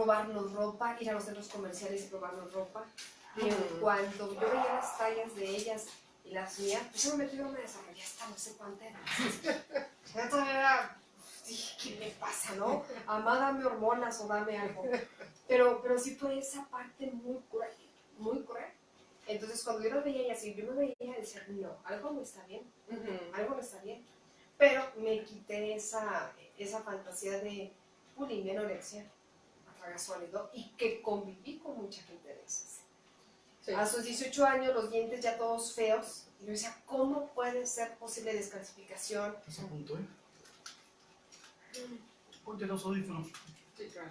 probarnos ropa, ir a los centros comerciales y probarnos ropa. Y en cuanto yo veía las tallas de ellas y las mías, pues yo me metí y me desarrollé hasta no sé cuántas edad. Yo todavía era, dije, ¿qué me pasa, no? Amá, dame hormonas o dame algo. Pero sí fue esa parte muy cruel, muy cruel. Entonces cuando yo las veía y así, yo me veía y decía, no, algo no está bien, algo no está bien. Pero me quité esa fantasía de bulimia, anorexia, atragasuálido, y que conviví con mucha gente de esas. Sí. A sus 18 años, los dientes ya todos feos, y yo decía, ¿cómo puede ser posible descalcificación? ¿Estás a punto, Ponte los audífonos. Sí, claro.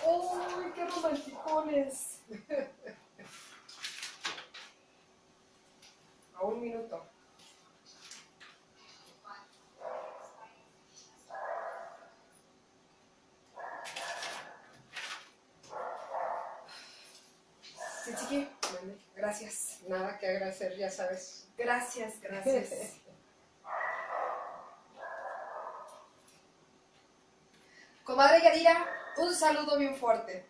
¡Uy, qué romanticones! A 1 minuto. Sí, chiqui, gracias. Nada que agradecer, ya sabes. Gracias, gracias. Comadre Yadira, un saludo bien fuerte.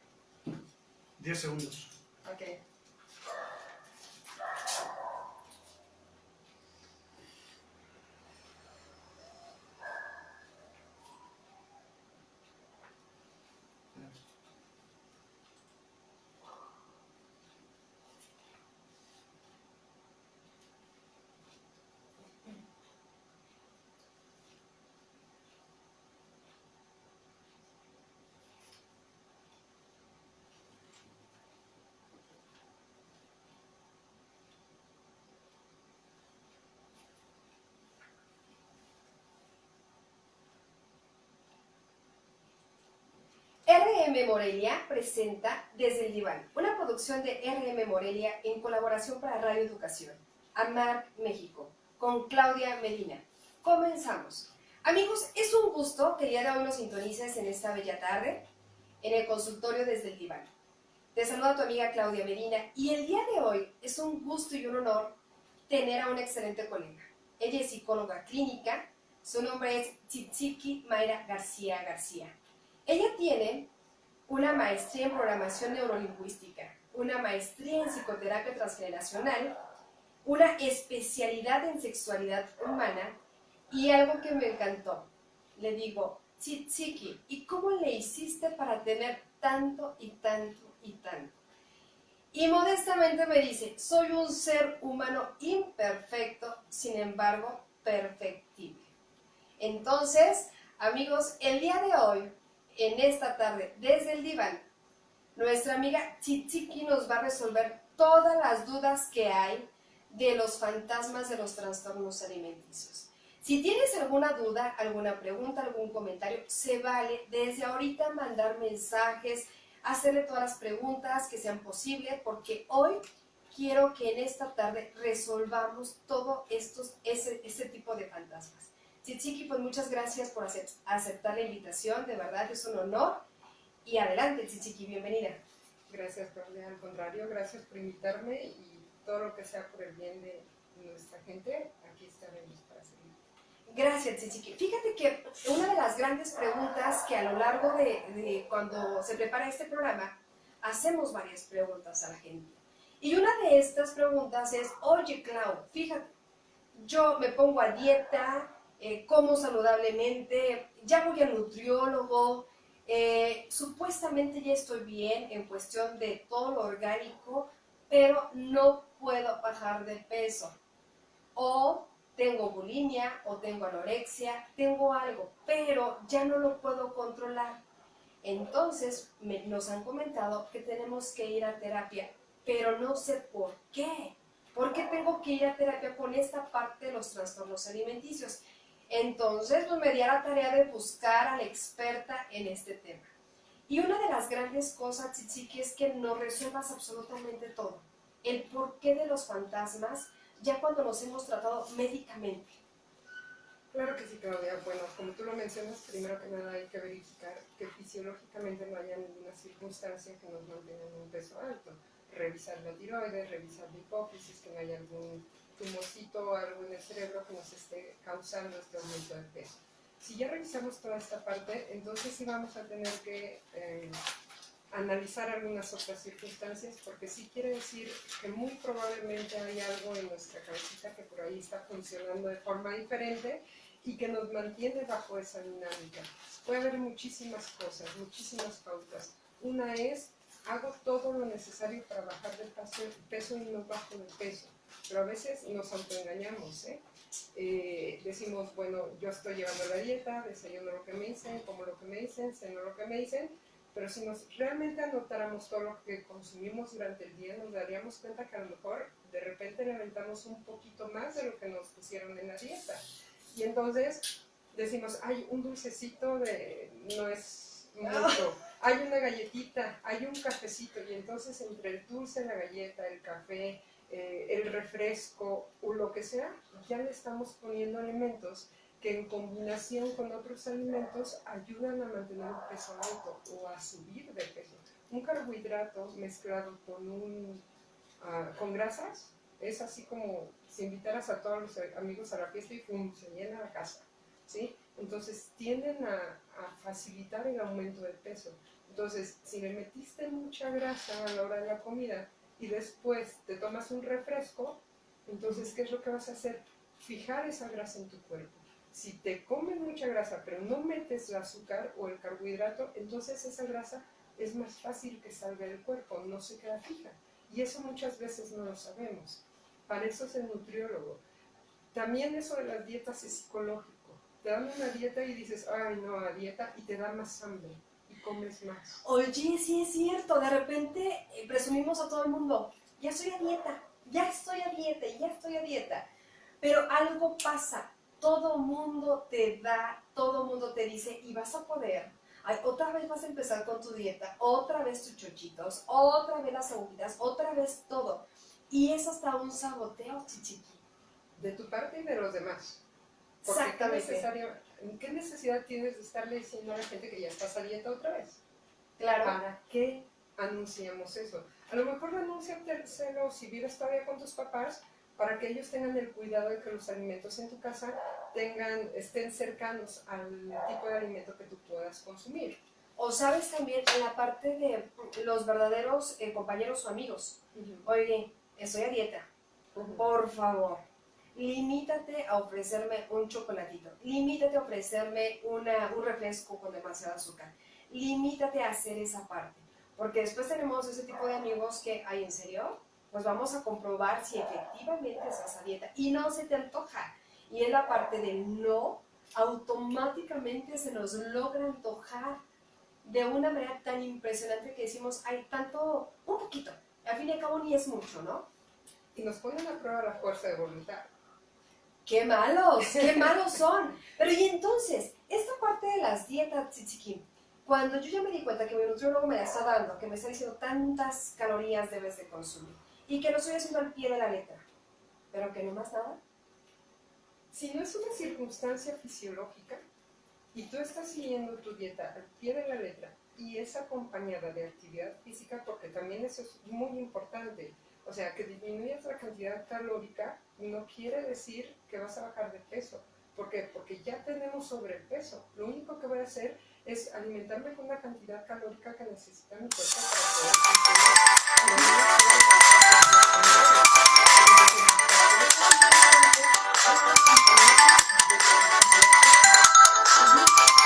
10 segundos. Ok. RM Morelia presenta Desde el Diván, una producción de RM Morelia en colaboración para Radio Educación, AMAR México, con Claudia Medina. Comenzamos. Amigos, es un gusto que el día de hoy nos sintonices en esta bella tarde, en el consultorio Desde el Diván. Te saluda tu amiga Claudia Medina y el día de hoy es un gusto y un honor tener a una excelente colega. Ella es psicóloga clínica, su nombre es Tzitziki Mayra García García. Ella tiene una maestría en programación neurolingüística, una maestría en psicoterapia transgeneracional, una especialidad en sexualidad humana y algo que me encantó. Le digo, Tzitziki, ¿y cómo le hiciste para tener tanto y tanto y tanto? Y modestamente me dice, soy un ser humano imperfecto, sin embargo, perfectible. Entonces, amigos, el día de hoy, en esta tarde, desde el diván, nuestra amiga Tzitziki nos va a resolver todas las dudas que hay de los fantasmas de los trastornos alimenticios. Si tienes alguna duda, alguna pregunta, algún comentario, se vale desde ahorita mandar mensajes, hacerle todas las preguntas que sean posibles, porque hoy quiero que en esta tarde resolvamos todo ese tipo de fantasmas. Tzitziki, pues muchas gracias por aceptar la invitación, de verdad es un honor. Y adelante, Tzitziki, bienvenida. Gracias, Claudia, al contrario, gracias por invitarme y todo lo que sea por el bien de nuestra gente, aquí estaremos para servir. Gracias, Tzitziki. Fíjate que una de las grandes preguntas que a lo largo de cuando se prepara este programa, hacemos varias preguntas a la gente. Y una de estas preguntas es, oye, Clau, fíjate, yo me pongo a dieta, como saludablemente, ya voy al nutriólogo, supuestamente ya estoy bien en cuestión de todo lo orgánico, pero no puedo bajar de peso. O tengo bulimia, o tengo anorexia, tengo algo, pero ya no lo puedo controlar. Entonces nos han comentado que tenemos que ir a terapia, pero no sé por qué. ¿Por qué tengo que ir a terapia con esta parte de los trastornos alimenticios? Entonces, pues me di a la tarea de buscar a la experta en este tema. Y una de las grandes cosas, Tzitziki, es que nos resuelvas absolutamente todo. El porqué de los fantasmas, ya cuando los hemos tratado médicamente. Claro que sí, Claudia. Bueno, como tú lo mencionas, primero que nada hay que verificar que fisiológicamente no haya ninguna circunstancia que nos mantenga en un peso alto. Revisar la tiroides, revisar la hipófisis, que no haya algún tumorcito o algo en el cerebro que nos esté causando este aumento de peso. Si ya revisamos toda esta parte, entonces sí vamos a tener que analizar algunas otras circunstancias, porque sí quiere decir que muy probablemente hay algo en nuestra cabecita que por ahí está funcionando de forma diferente y que nos mantiene bajo esa dinámica. Puede haber muchísimas cosas, muchísimas pautas. Una es, hago todo lo necesario para bajar de peso y no bajo de peso, pero a veces nos autoengañamos, decimos, bueno, yo estoy llevando la dieta, desayuno lo que me dicen, como lo que me dicen, ceno lo que me dicen, pero si nos realmente anotáramos todo lo que consumimos durante el día, nos daríamos cuenta que a lo mejor de repente le aventamos un poquito más de lo que nos pusieron en la dieta. Y entonces decimos, hay un dulcecito no es mucho, hay una galletita, hay un cafecito, y entonces entre el dulce, la galleta, el café, el refresco o lo que sea, ya le estamos poniendo alimentos que en combinación con otros alimentos ayudan a mantener un peso alto o a subir de peso. Un carbohidrato mezclado con grasas es así como si invitaras a todos los amigos a la fiesta y ¡pum!, se llena la casa, ¿sí? Entonces tienden a facilitar el aumento de peso. Entonces, si le metiste mucha grasa a la hora de la comida y después te tomas un refresco, entonces, ¿qué es lo que vas a hacer? Fijar esa grasa en tu cuerpo. Si te comes mucha grasa pero no metes el azúcar o el carbohidrato, entonces esa grasa es más fácil que salga del cuerpo, no se queda fija. Y eso muchas veces no lo sabemos. Para eso es el nutriólogo. También eso de las dietas es psicológico. Te dan una dieta y dices, ay no, a dieta, y te da más hambre y comes más. Oye, sí es cierto, de repente presumimos a todo el mundo, ya estoy a dieta, ya estoy a dieta, ya estoy a dieta. Pero algo pasa, todo mundo te da, todo mundo te dice, y vas a poder. Ay, otra vez vas a empezar con tu dieta, otra vez tus chochitos, otra vez las agujitas, otra vez todo. Y es hasta un saboteo, chichiqui. De tu parte y de los demás. Porque Exactamente. ¿qué necesidad tienes de estarle diciendo a la gente que ya estás a dieta otra vez? Claro. ¿Para qué anunciamos eso? A lo mejor anúnciatelo si vives todavía con tus papás, para que ellos tengan el cuidado de que los alimentos en tu casa estén cercanos al tipo de alimento que tú puedas consumir. O sabes también en la parte de los verdaderos compañeros o amigos. Oye, estoy a dieta. Por favor, limítate a ofrecerme un chocolatito. Limítate a ofrecerme un refresco con demasiado azúcar. Limítate a hacer esa parte. Porque después tenemos ese tipo de amigos que, ay, ¿en serio? Pues vamos a comprobar si efectivamente estás a dieta. Y no se te antoja. Y en la parte del no, automáticamente se nos logra antojar de una manera tan impresionante que decimos, hay tanto, un poquito, al fin y al cabo ni es mucho, ¿no? Y nos ponen a prueba la fuerza de voluntad. ¡Qué malos son! Pero y entonces, esta parte de las dietas, Tzitziki, cuando yo ya me di cuenta que mi nutriólogo me la está dando, que me está diciendo tantas calorías debes de consumir, y que lo estoy haciendo al pie de la letra, pero que no más nada. Si no es una circunstancia fisiológica, y tú estás siguiendo tu dieta al pie de la letra y es acompañada de actividad física, porque también eso es muy importante. O sea, que disminuyas la cantidad calórica no quiere decir que vas a bajar de peso. ¿Por qué? Porque ya tenemos sobrepeso. Lo único que voy a hacer es alimentarme con la cantidad calórica que necesita mi cuerpo para poder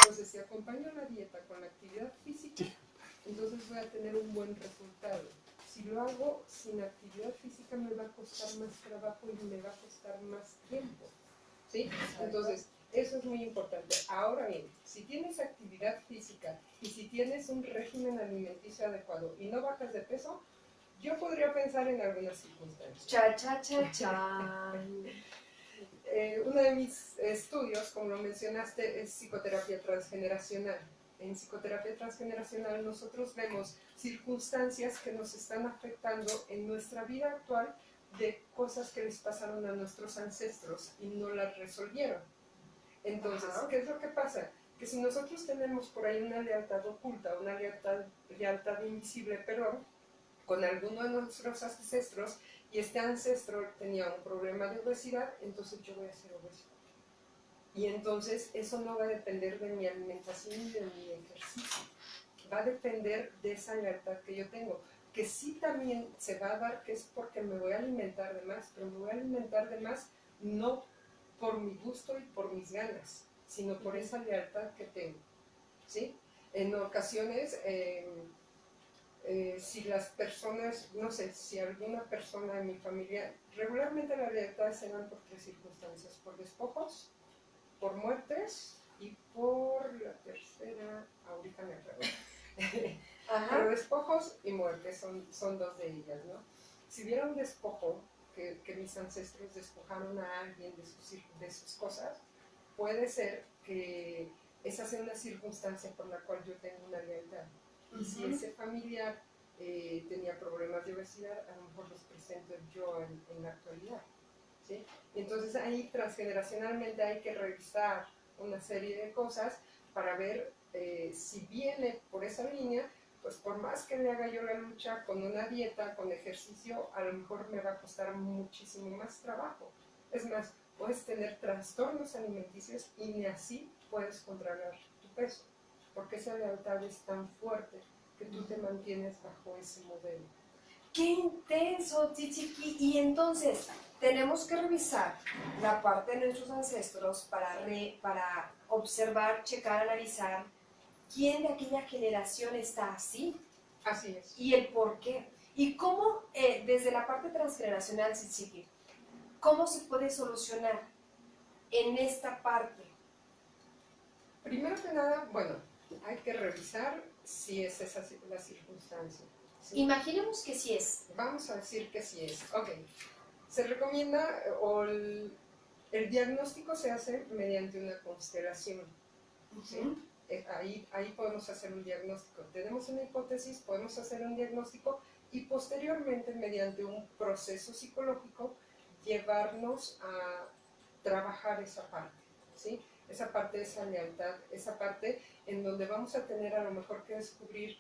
Entonces, si acompaño la dieta con la actividad física, entonces voy a tener un buen resultado. Si lo hago sin actividad física, me va a costar más trabajo y me va a costar más tiempo, ¿sí? Entonces, eso es muy importante. Ahora bien, si tienes actividad física y si tienes un régimen alimenticio adecuado y no bajas de peso, yo podría pensar en algunas circunstancias. Cha. Uno de mis estudios, como lo mencionaste, es psicoterapia transgeneracional. En psicoterapia transgeneracional nosotros vemos circunstancias que nos están afectando en nuestra vida actual de cosas que les pasaron a nuestros ancestros y no las resolvieron. Entonces, ¿qué es lo que pasa? Que si nosotros tenemos por ahí una lealtad oculta, una lealtad invisible, perdón, con alguno de nuestros ancestros, y este ancestro tenía un problema de obesidad, entonces yo voy a ser obeso. Y entonces eso no va a depender de mi alimentación y de mi ejercicio. Va a depender de esa lealtad que yo tengo. Que sí también se va a dar, que es porque me voy a alimentar de más, pero me voy a alimentar de más no por mi gusto y por mis ganas, sino por esa lealtad que tengo, ¿sí? En ocasiones, si las personas, no sé, si alguna persona de mi familia, regularmente las lealtades se dan por tres circunstancias: por despojos, por muertes y por la tercera, ahorita me acuerdo. Pero despojos y muertes son dos de ellas, ¿no? Si hubiera un despojo, que mis ancestros despojaron a alguien de sus cosas, puede ser que esa sea una circunstancia por la cual yo tengo una lealtad. Y si ese familiar tenía problemas de obesidad, a lo mejor los presento yo en la actualidad, ¿sí? Y entonces ahí transgeneracionalmente hay que revisar una serie de cosas para ver si viene por esa línea. Pues por más que le haga yo la lucha con una dieta, con ejercicio, a lo mejor me va a costar muchísimo más trabajo. Es más, puedes tener trastornos alimenticios y ni así puedes controlar tu peso, porque esa lealtad es tan fuerte que tú te mantienes bajo ese modelo. ¡Qué intenso, Chichiqui! Y entonces, tenemos que revisar la parte de nuestros ancestros para observar, checar, analizar quién de aquella generación está así. Así es. Y el por qué. Y cómo, desde la parte transgeneracional, Chichiqui, ¿cómo se puede solucionar en esta parte? Primero que nada, bueno, hay que revisar si es esa la circunstancia, ¿sí? Imaginemos que sí es. Vamos a decir que sí es. Ok. Se recomienda, o el diagnóstico se hace mediante una constelación, ¿sí? Ahí podemos hacer un diagnóstico. Tenemos una hipótesis, podemos hacer un diagnóstico y posteriormente, mediante un proceso psicológico, llevarnos a trabajar esa parte, ¿sí? Esa parte de esa lealtad, esa parte en donde vamos a tener a lo mejor que descubrir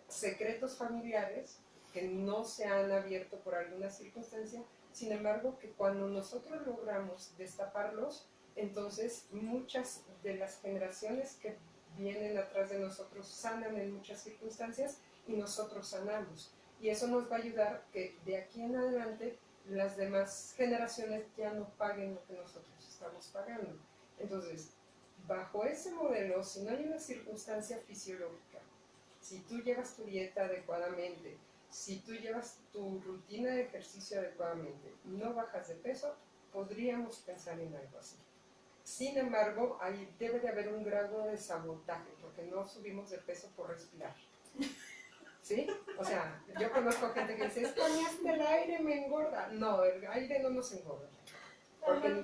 secretos familiares que no se han abierto por alguna circunstancia. Sin embargo, que cuando nosotros logramos destaparlos, entonces muchas de las generaciones que vienen atrás de nosotros sanan en muchas circunstancias y nosotros sanamos. Y eso nos va a ayudar que de aquí en adelante las demás generaciones ya no paguen lo que nosotros estamos pagando. Entonces, bajo ese modelo, si no hay una circunstancia fisiológica, si tú llevas tu dieta adecuadamente, si tú llevas tu rutina de ejercicio adecuadamente, no bajas de peso, podríamos pensar en algo así. Sin embargo, ahí debe de haber un grado de sabotaje, porque no subimos de peso por respirar. ¿Sí? O sea, yo conozco gente que dice, es que hasta el aire me engorda. No, el aire no nos engorda,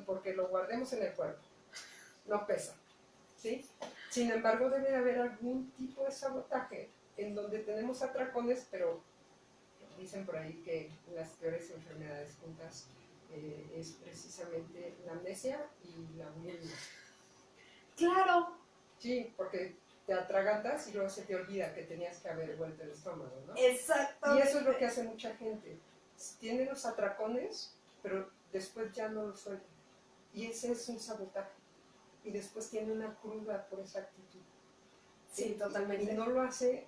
porque lo guardemos en el cuerpo, no pesa, ¿sí? Sin embargo, debe de haber algún tipo de sabotaje en donde tenemos atracones, pero dicen por ahí que las peores enfermedades juntas es precisamente la amnesia y la bulimia. Claro. Sí, porque te atragantas y luego se te olvida que tenías que haber vuelto el estómago, ¿no? Exactamente. Y eso es lo que hace mucha gente. Tiene los atracones, pero después ya no los suelta. Y ese es un sabotaje. Y después tiene una cruda por esa actitud. Sí, totalmente. Y no lo hace.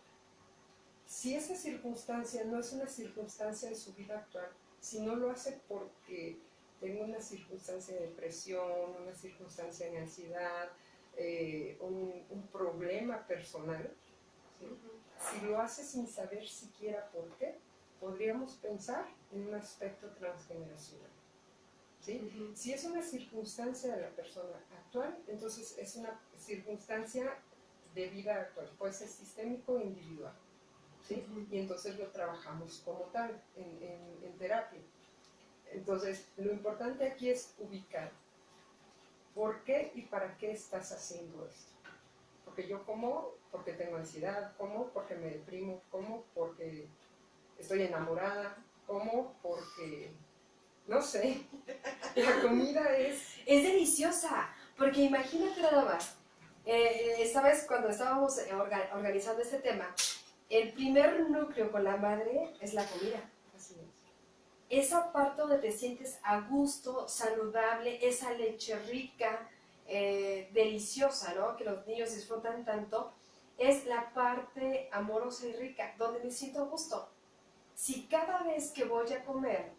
Si esa circunstancia no es una circunstancia de su vida actual, si no lo hace porque tengo una circunstancia de depresión, una circunstancia de ansiedad, un problema personal, ¿sí? Si lo hace sin saber siquiera por qué, podríamos pensar en un aspecto transgeneracional, ¿sí? Si es una circunstancia de la persona actual, entonces es una circunstancia de vida actual, puede ser sistémico o individual, ¿sí? Y entonces lo trabajamos como tal en terapia. Entonces, lo importante aquí es ubicar por qué y para qué estás haciendo esto. Porque yo como, porque tengo ansiedad, como porque me deprimo, como porque estoy enamorada, como porque, no sé, la comida es deliciosa, porque imagínate nada más, esta vez cuando estábamos organizando este tema, el primer núcleo con la madre es la comida. Así es. Esa parte donde te sientes a gusto, saludable, esa leche rica, deliciosa, ¿no? Que los niños disfrutan tanto, es la parte amorosa y rica, donde me siento a gusto. Si cada vez que voy a comer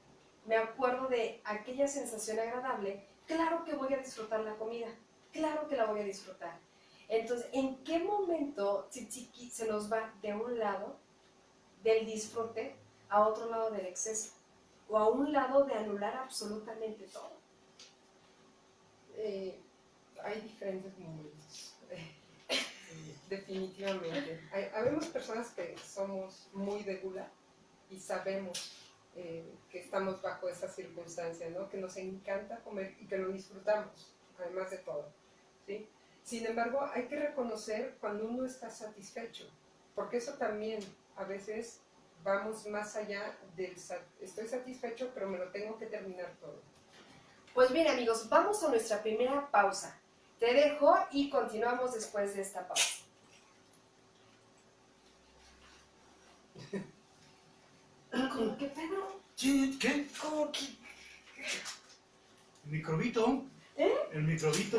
me acuerdo de aquella sensación agradable, claro que voy a disfrutar la comida, claro que la voy a disfrutar. Entonces, ¿en qué momento Tzitziki se nos va de un lado del disfrute a otro lado del exceso? O a un lado de anular absolutamente todo. Hay diferentes momentos, definitivamente. Habemos personas que somos muy de gula y sabemos que estamos bajo esa circunstancia, ¿no? Que nos encanta comer y que lo disfrutamos, además de todo, ¿sí? Sin embargo, hay que reconocer cuando uno está satisfecho, porque eso también a veces vamos más allá del estoy satisfecho, pero me lo tengo que terminar todo. Pues bien, amigos, vamos a nuestra primera pausa. Te dejo y continuamos después de esta pausa. ¿Cómo que Pedro? Sí, ¿qué? ¿Cómo que? El microbito. ¿Eh? El microbito.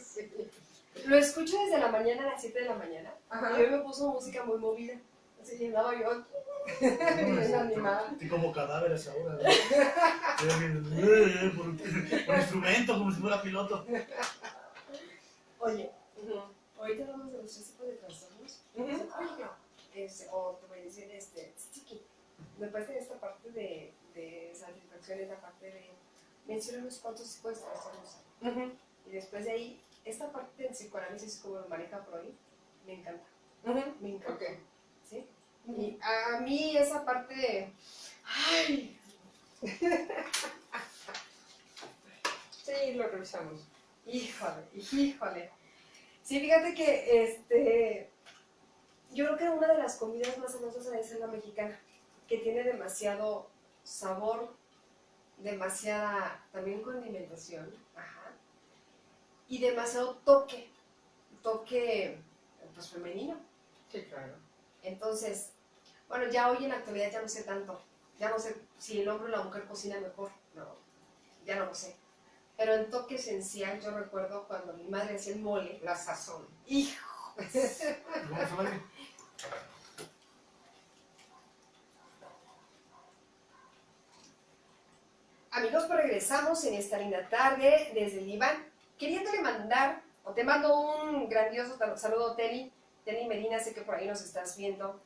Sí. Lo escucho desde la mañana a las 7 de la mañana. Ajá. Y hoy me puso música muy movida. Así llegaba yo. Bien animada. Estoy como cadáveres ahora. ¿No? Por instrumento, como si fuera piloto. Oye, ahorita hablamos de los 3 tipos de trastornos. Oye, o te voy a decir, Tzitziki, me parece que esta parte de satisfacción es la parte de mencionar unos cuantos tipos de trastornos. Y después de ahí, esta parte del psicoanálisis como lo maneja Freud, me encanta. Me encanta. Okay. ¿Sí? Y a mí esa parte, ¡ay! Sí, lo revisamos. Híjole. Sí, fíjate que yo creo que una de las comidas más sabrosas es la mexicana, que tiene demasiado sabor, demasiada también condimentación, ajá, y demasiado toque pues femenino. Sí, claro. Entonces, bueno, ya hoy en la actualidad ya no sé tanto, ya no sé si el hombre o la mujer cocina mejor, no, ya no lo sé. Pero en toque esencial yo recuerdo cuando mi madre hacía el mole, La sazón. ¡hijo! Vamos a ver. Amigos, pues regresamos en esta linda tarde desde el diván, queriéndole mandar, o te mando un grandioso saludo, Teli Medina, sé que por ahí nos estás viendo,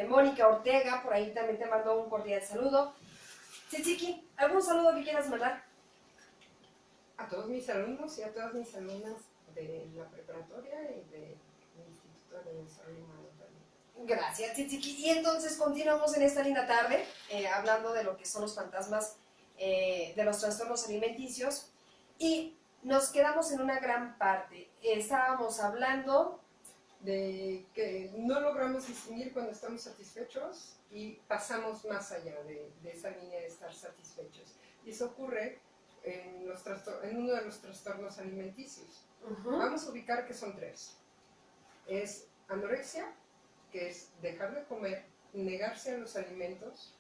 Mónica Ortega, por ahí también te mando un cordial saludo. Tzitziki, ¿algún saludo que quieras mandar? A todos mis alumnos y a todas mis alumnas de la preparatoria y del Instituto de Desarrollo Humano también. Gracias, Tzitziki. Y entonces continuamos en esta linda tarde, hablando de lo que son los fantasmas de los trastornos alimenticios. Y nos quedamos en una gran parte. Estábamos hablando de que no logramos distinguir cuando estamos satisfechos y pasamos más allá de esa línea de estar satisfechos. Y eso ocurre en uno de los trastornos alimenticios. Vamos a ubicar que son 3. Es anorexia, que es dejar de comer, negarse a los alimentos;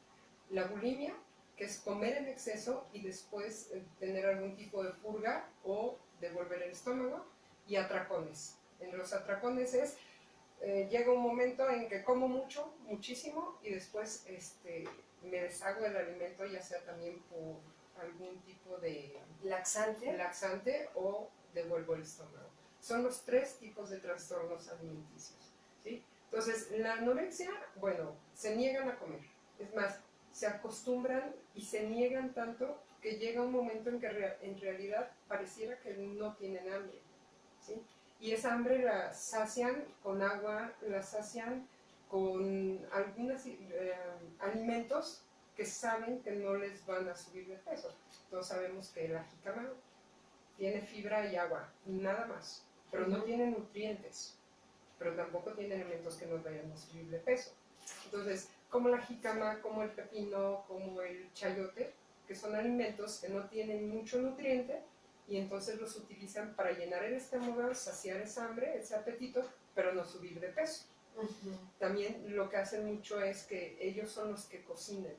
la bulimia, que es comer en exceso y después tener algún tipo de purga o devolver el estómago; y atracones. En los atracones llega un momento en que como muchísimo, y después me deshago del alimento, ya sea también por algún tipo de laxante o devuelvo el estómago. Son los 3 tipos de trastornos alimenticios, ¿sí? Entonces, la anorexia, bueno, se niegan a comer. Es más, se acostumbran y se niegan tanto que llega un momento en que en realidad pareciera que no tienen hambre, ¿sí? Y esa hambre la sacian con agua, la sacian con algunos alimentos que saben que no les van a subir de peso. Todos sabemos que la jícama tiene fibra y agua, nada más, pero no tiene nutrientes, pero tampoco tiene elementos que nos vayan a subir de peso. Entonces, como la jícama, como el pepino, como el chayote, que son alimentos que no tienen mucho nutriente, y entonces los utilizan para llenar el estómago, saciar esa hambre, ese apetito, pero no subir de peso. También lo que hacen mucho es que ellos son los que cocinan,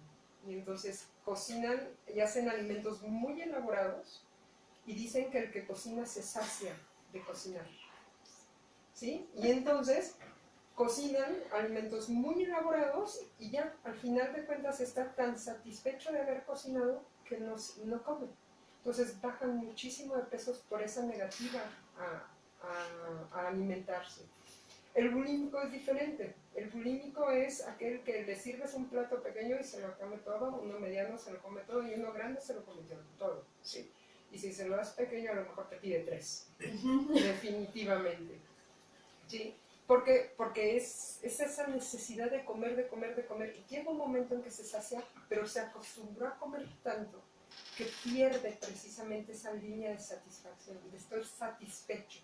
y entonces cocinan y hacen alimentos muy elaborados Y dicen que el que cocina se sacia de cocinar, ¿sí? Y entonces cocinan alimentos muy elaborados y ya, al final de cuentas, está tan satisfecho de haber cocinado que no come. Entonces bajan muchísimo de pesos por esa negativa a alimentarse. El bulímico es diferente. El bulímico es aquel que le sirves un plato pequeño y se lo come todo, uno mediano se lo come todo y uno grande se lo come todo, ¿sí? Y si se lo das pequeño, a lo mejor te pide 3, definitivamente, ¿sí? Porque es esa necesidad de comer, de comer, de comer. Y llega un momento en que se sacia, pero se acostumbró a comer tanto que pierde precisamente esa línea de satisfacción, de estoy satisfecho,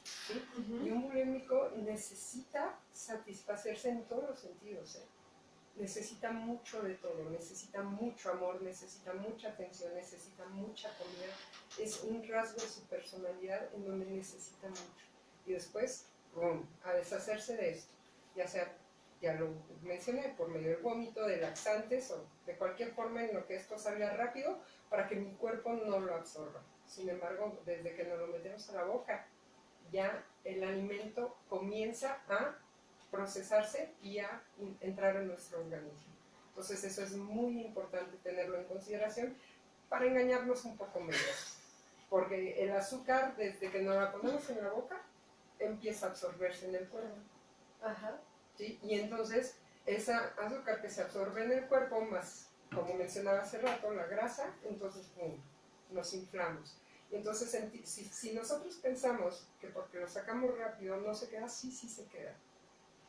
¿sí? Y un bulímico necesita satisfacerse en todos los sentidos, ¿eh? Necesita mucho de todo, necesita mucho amor, necesita mucha atención, necesita mucha comida. Es un rasgo de su personalidad en donde necesita mucho. Y después, ¡bum!, a deshacerse de esto. Ya sea, ya lo mencioné, por medio del vómito, de laxantes o de cualquier forma en lo que esto salga rápido para que mi cuerpo no lo absorba. Sin embargo, desde que nos lo metemos a la boca, ya el alimento comienza a procesarse y a entrar en nuestro organismo. Entonces eso es muy importante tenerlo en consideración para engañarnos un poco menos, porque el azúcar, desde que nos la ponemos en la boca, empieza a absorberse en el cuerpo. Ajá. ¿Sí? Y entonces esa azúcar que se absorbe en el cuerpo, más, como mencionaba hace rato, la grasa, entonces ¡pum!, nos inflamos. Y entonces si nosotros pensamos que porque lo sacamos rápido no se queda, sí se queda,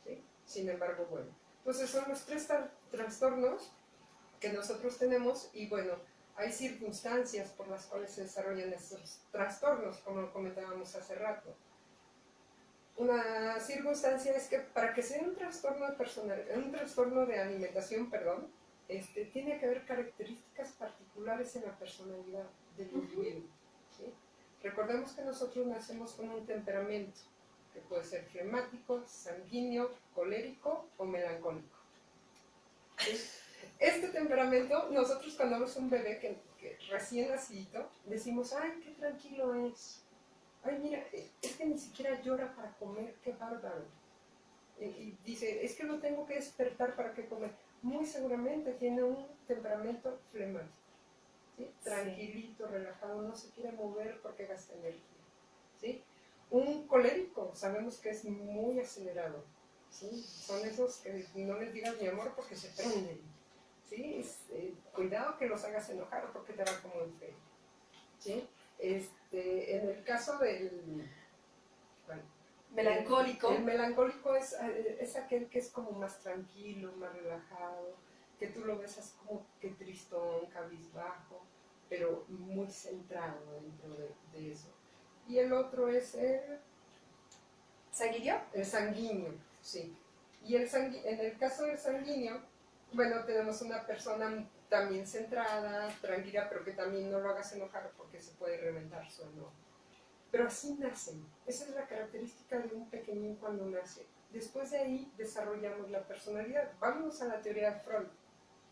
¿sí? Sin embargo, bueno, entonces son los 3 trastornos que nosotros tenemos y bueno, hay circunstancias por las cuales se desarrollan estos trastornos, como comentábamos hace rato. Una circunstancia es que para que sea un trastorno de alimentación, perdón, tiene que haber características particulares en la personalidad del individuo, ¿sí? Recordemos que nosotros nacemos con un temperamento que puede ser flemático, sanguíneo, colérico o melancólico, ¿sí? Este temperamento, nosotros cuando vemos un bebé que recién nacido, decimos, ¡ay, qué tranquilo es! Ay, mira, es que ni siquiera llora para comer, qué bárbaro. Y dice, es que lo tengo que despertar para que comer. Muy seguramente tiene un temperamento flemático, ¿sí? Tranquilito, relajado, no se quiere mover porque gasta energía, ¿sí? Un colérico, sabemos que es muy acelerado, ¿sí? Son esos que no les digas mi amor porque se prenden, ¿sí? Cuidado que los hagas enojar porque te va como en feria, ¿sí? En el caso del melancólico. El melancólico es aquel que es como más tranquilo, más relajado, que tú lo ves así como que tristón, cabizbajo, pero muy centrado dentro de eso. Y el otro es ¿Sanguíneo? el sanguíneo, sí. Y en el caso del sanguíneo, bueno, tenemos una persona también centrada, tranquila, pero que también no lo hagas enojar porque se puede reventar su enojo. Pero así nacen. Esa es la característica de un pequeñín cuando nace. Después de ahí desarrollamos la personalidad. Vámonos a la teoría de Freud,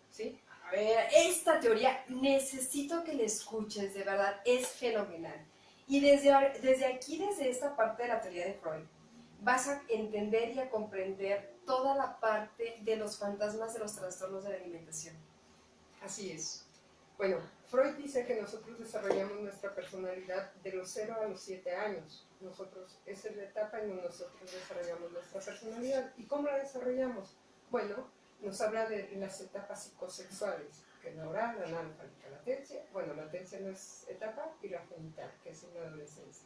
¿sí? A ver, esta teoría necesito que la escuches, de verdad, es fenomenal. Y desde aquí, desde esta parte de la teoría de Freud, vas a entender y a comprender toda la parte de los fantasmas de los trastornos de la alimentación. Así es. Bueno, Freud dice que nosotros desarrollamos nuestra personalidad de los 0 a los 7 años. Esa es la etapa en donde nosotros desarrollamos nuestra personalidad. ¿Y cómo la desarrollamos? Bueno, nos habla de las etapas psicosexuales, que es la oral, la anal, la latencia. Bueno, la latencia no es etapa, y la genital, que es en la adolescencia.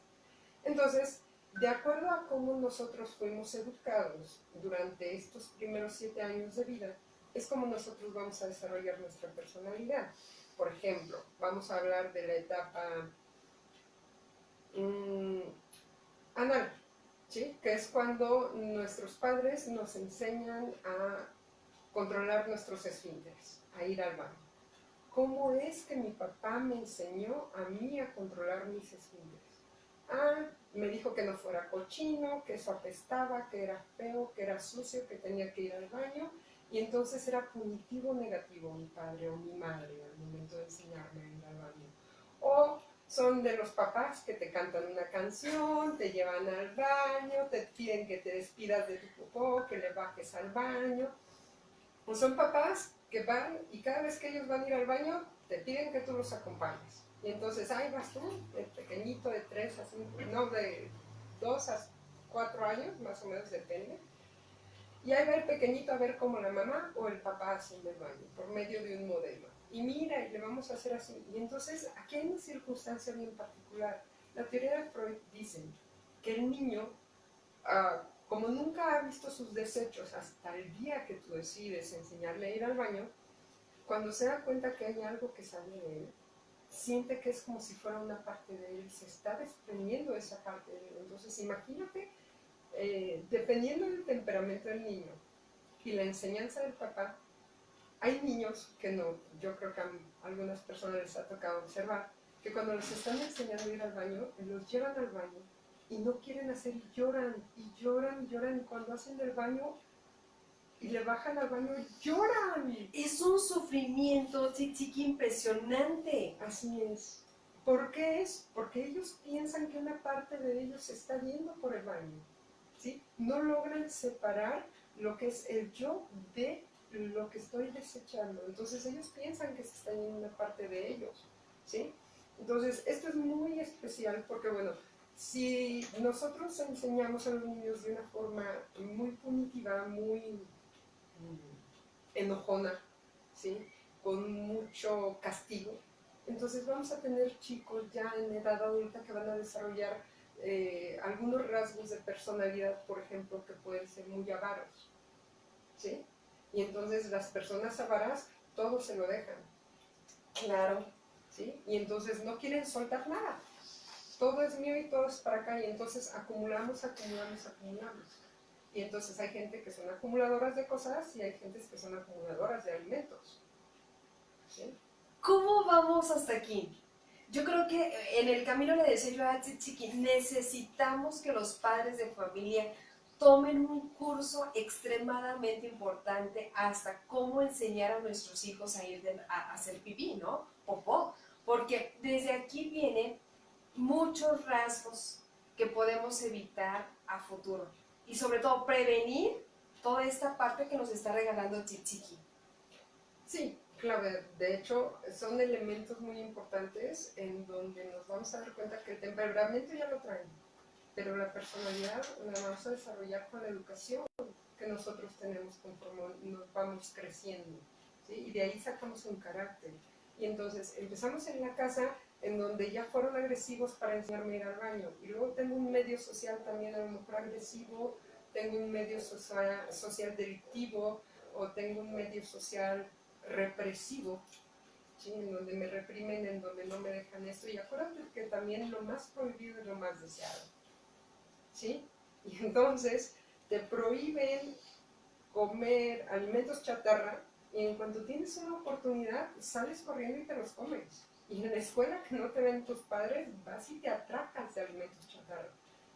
Entonces, de acuerdo a cómo nosotros fuimos educados durante estos primeros 7 años de vida, es como nosotros vamos a desarrollar nuestra personalidad. Por ejemplo, vamos a hablar de la etapa anal, ¿sí? Que es cuando nuestros padres nos enseñan a controlar nuestros esfínteres, a ir al baño. ¿Cómo es que mi papá me enseñó a mí a controlar mis esfínteres? Me dijo que no fuera cochino, que eso apestaba, que era feo, que era sucio, que tenía que ir al baño. Y entonces era punitivo o negativo mi padre o mi madre al momento de enseñarme a ir al baño. O Son de los papás que te cantan una canción, te llevan al baño, te piden que te despidas de tu popó, que le bajes al baño. O son papás que van y cada vez que ellos van a ir al baño, te piden que tú los acompañes. Y entonces ahí vas tú, el pequeñito de 3 a 5, no, de 2 a 4 años, más o menos depende. Y ahí va el pequeñito a ver cómo la mamá o el papá hacen el baño, por medio de un modelo. Y mira, y le vamos a hacer así. Y entonces, aquí hay una circunstancia bien particular. La teoría de Freud dice que el niño, como nunca ha visto sus desechos hasta el día que tú decides enseñarle a ir al baño, cuando se da cuenta que hay algo que sale de él, siente que es como si fuera una parte de él, se está desprendiendo de esa parte de él. Entonces, imagínate, dependiendo del temperamento del niño y la enseñanza del papá, hay niños que no, yo creo que a algunas personas les ha tocado observar, que cuando les están enseñando a ir al baño, los llevan al baño y no quieren hacer y lloran, y lloran, y lloran, y cuando hacen el baño y le bajan al baño, lloran. Es un sufrimiento, Chiqui, impresionante. Así es. ¿Por qué es? Porque ellos piensan que una parte de ellos se está yendo por el baño, ¿sí? No logran separar lo que es el yo de lo que estoy desechando. Entonces ellos piensan que se está yendo una parte de ellos, ¿sí? Entonces esto es muy especial porque, bueno, si nosotros enseñamos a los niños de una forma muy punitiva, muy enojona, ¿sí? Con mucho castigo, entonces vamos a tener chicos ya en edad adulta que van a desarrollar algunos rasgos de personalidad, por ejemplo, que pueden ser muy avaros, ¿sí? Y entonces las personas avaras todo se lo dejan, Claro. ¿sí? Y entonces no quieren soltar nada. Todo es mío y todo es para acá, y entonces acumulamos. Y entonces hay gente que son acumuladoras de cosas y hay gente que son acumuladoras de alimentos, ¿sí? ¿Cómo vamos hasta aquí? Yo creo que en el camino le decía yo a Chiqui, necesitamos que los padres de familia tomen un curso extremadamente importante hasta cómo enseñar a nuestros hijos a ir a hacer pipí, ¿no? Popó. Porque desde aquí vienen muchos rasgos que podemos evitar a futuro. Y sobre todo prevenir toda esta parte que nos está regalando Chiqui. Sí, claro, de hecho son elementos muy importantes en donde nos vamos a dar cuenta que el temperamento ya lo traen, pero la personalidad la vamos a desarrollar con la educación que nosotros tenemos conforme nos vamos creciendo, ¿sí? Y de ahí sacamos un carácter. Y entonces empezamos en la casa en donde ya fueron agresivos para enseñarme a ir al baño, y luego tengo un medio social también a lo mejor agresivo, tengo un medio social delictivo, o tengo un medio social represivo, ¿sí? En donde me reprimen, en donde no me dejan esto. Y acuérdate que también lo más prohibido es lo más deseado, ¿sí? Y entonces te prohíben comer alimentos chatarra y en cuanto tienes una oportunidad sales corriendo y te los comes. Y en la escuela que no te ven tus padres vas y te atracas de alimentos chatarra.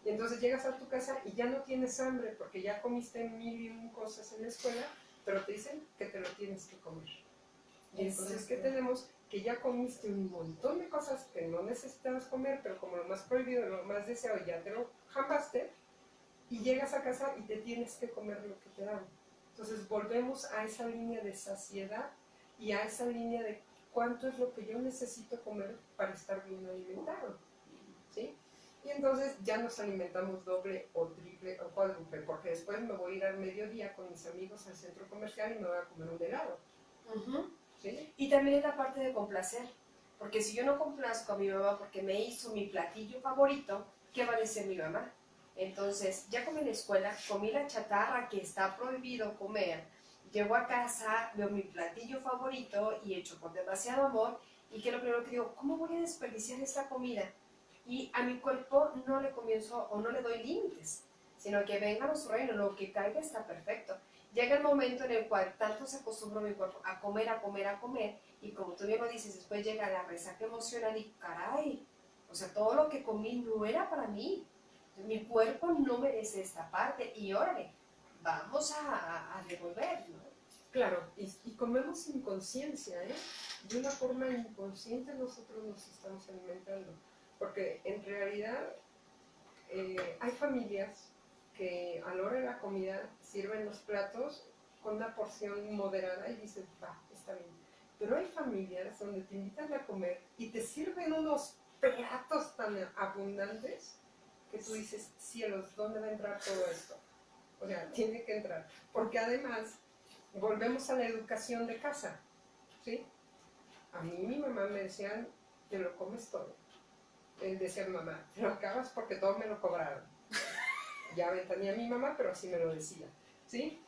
Y entonces llegas a tu casa y ya no tienes hambre porque ya comiste 1001 cosas en la escuela, pero te dicen que te lo tienes que comer. Y entonces, ¿qué tenemos? Que ya comiste un montón de cosas que no necesitabas comer, pero como lo más prohibido, lo más deseado, ya te lo jambaste, y llegas a casa y te tienes que comer lo que te dan. Entonces volvemos a esa línea de saciedad y a esa línea de cuánto es lo que yo necesito comer para estar bien alimentado, ¿sí? Y entonces ya nos alimentamos doble o triple o cuádruple, porque después me voy a ir al mediodía con mis amigos al centro comercial y me voy a comer un helado. ¿Sí? Y también es la parte de complacer, porque si yo no complazco a mi mamá porque me hizo mi platillo favorito, ¿qué va a decir mi mamá? Entonces, ya comí en la escuela, comí la chatarra que está prohibido comer, llego a casa, veo mi platillo favorito y hecho con demasiado amor, y que es lo primero que digo, ¿cómo voy a desperdiciar esta comida? Y a mi cuerpo no le comienzo o no le doy límites, sino que venga a nuestro reino, lo que caiga está perfecto. Llega el momento en el cual tanto se acostumbra mi cuerpo a comer, y como tú bien lo dices, después llega la resaca emocional y caray, o sea, todo lo que comí no era para mí. Mi cuerpo no merece esta parte y órale, vamos a devolver, ¿no? Claro, y comemos sin conciencia, ¿eh? De una forma inconsciente nosotros nos estamos alimentando, porque en realidad hay familias que a la hora de la comida sirven los platos con una porción moderada y dices, va, está bien. Pero hay familias donde te invitan a comer y te sirven unos platos tan abundantes que tú dices, cielos, ¿dónde va a entrar todo esto? O sea, tiene que entrar. Porque además, volvemos a la educación de casa, ¿sí? A mí mi mamá me decían, te lo comes todo. Decía mi mamá, te lo acabas porque todo me lo cobraron. Ya ventanía a mi mamá, pero así me lo decía, ¿sí?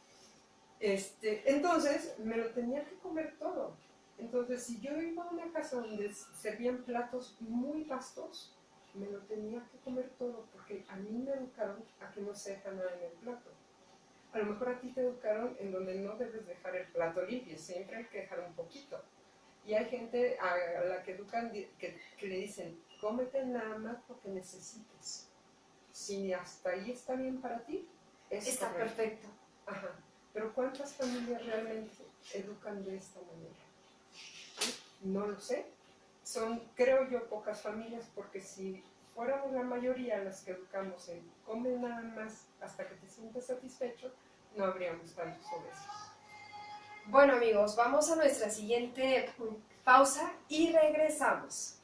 Entonces, me lo tenía que comer todo. Entonces, si yo iba a una casa donde servían platos muy vastos, me lo tenía que comer todo, porque a mí me educaron a que no se deja nada en el plato. A lo mejor a ti te educaron en donde no debes dejar el plato limpio, siempre hay que dejar un poquito. Y hay gente a la que educan que le dicen, cómete nada más porque necesites. Si hasta ahí está bien para ti, Está correcto. perfecto. Ajá. Pero ¿cuántas familias realmente educan de esta manera? ¿Sí? No lo sé. Son, creo yo, pocas familias, porque si fuéramos la mayoría las que educamos en come nada más hasta que te sientas satisfecho, no habríamos tantos obesos. Bueno amigos, vamos a nuestra siguiente pausa y regresamos.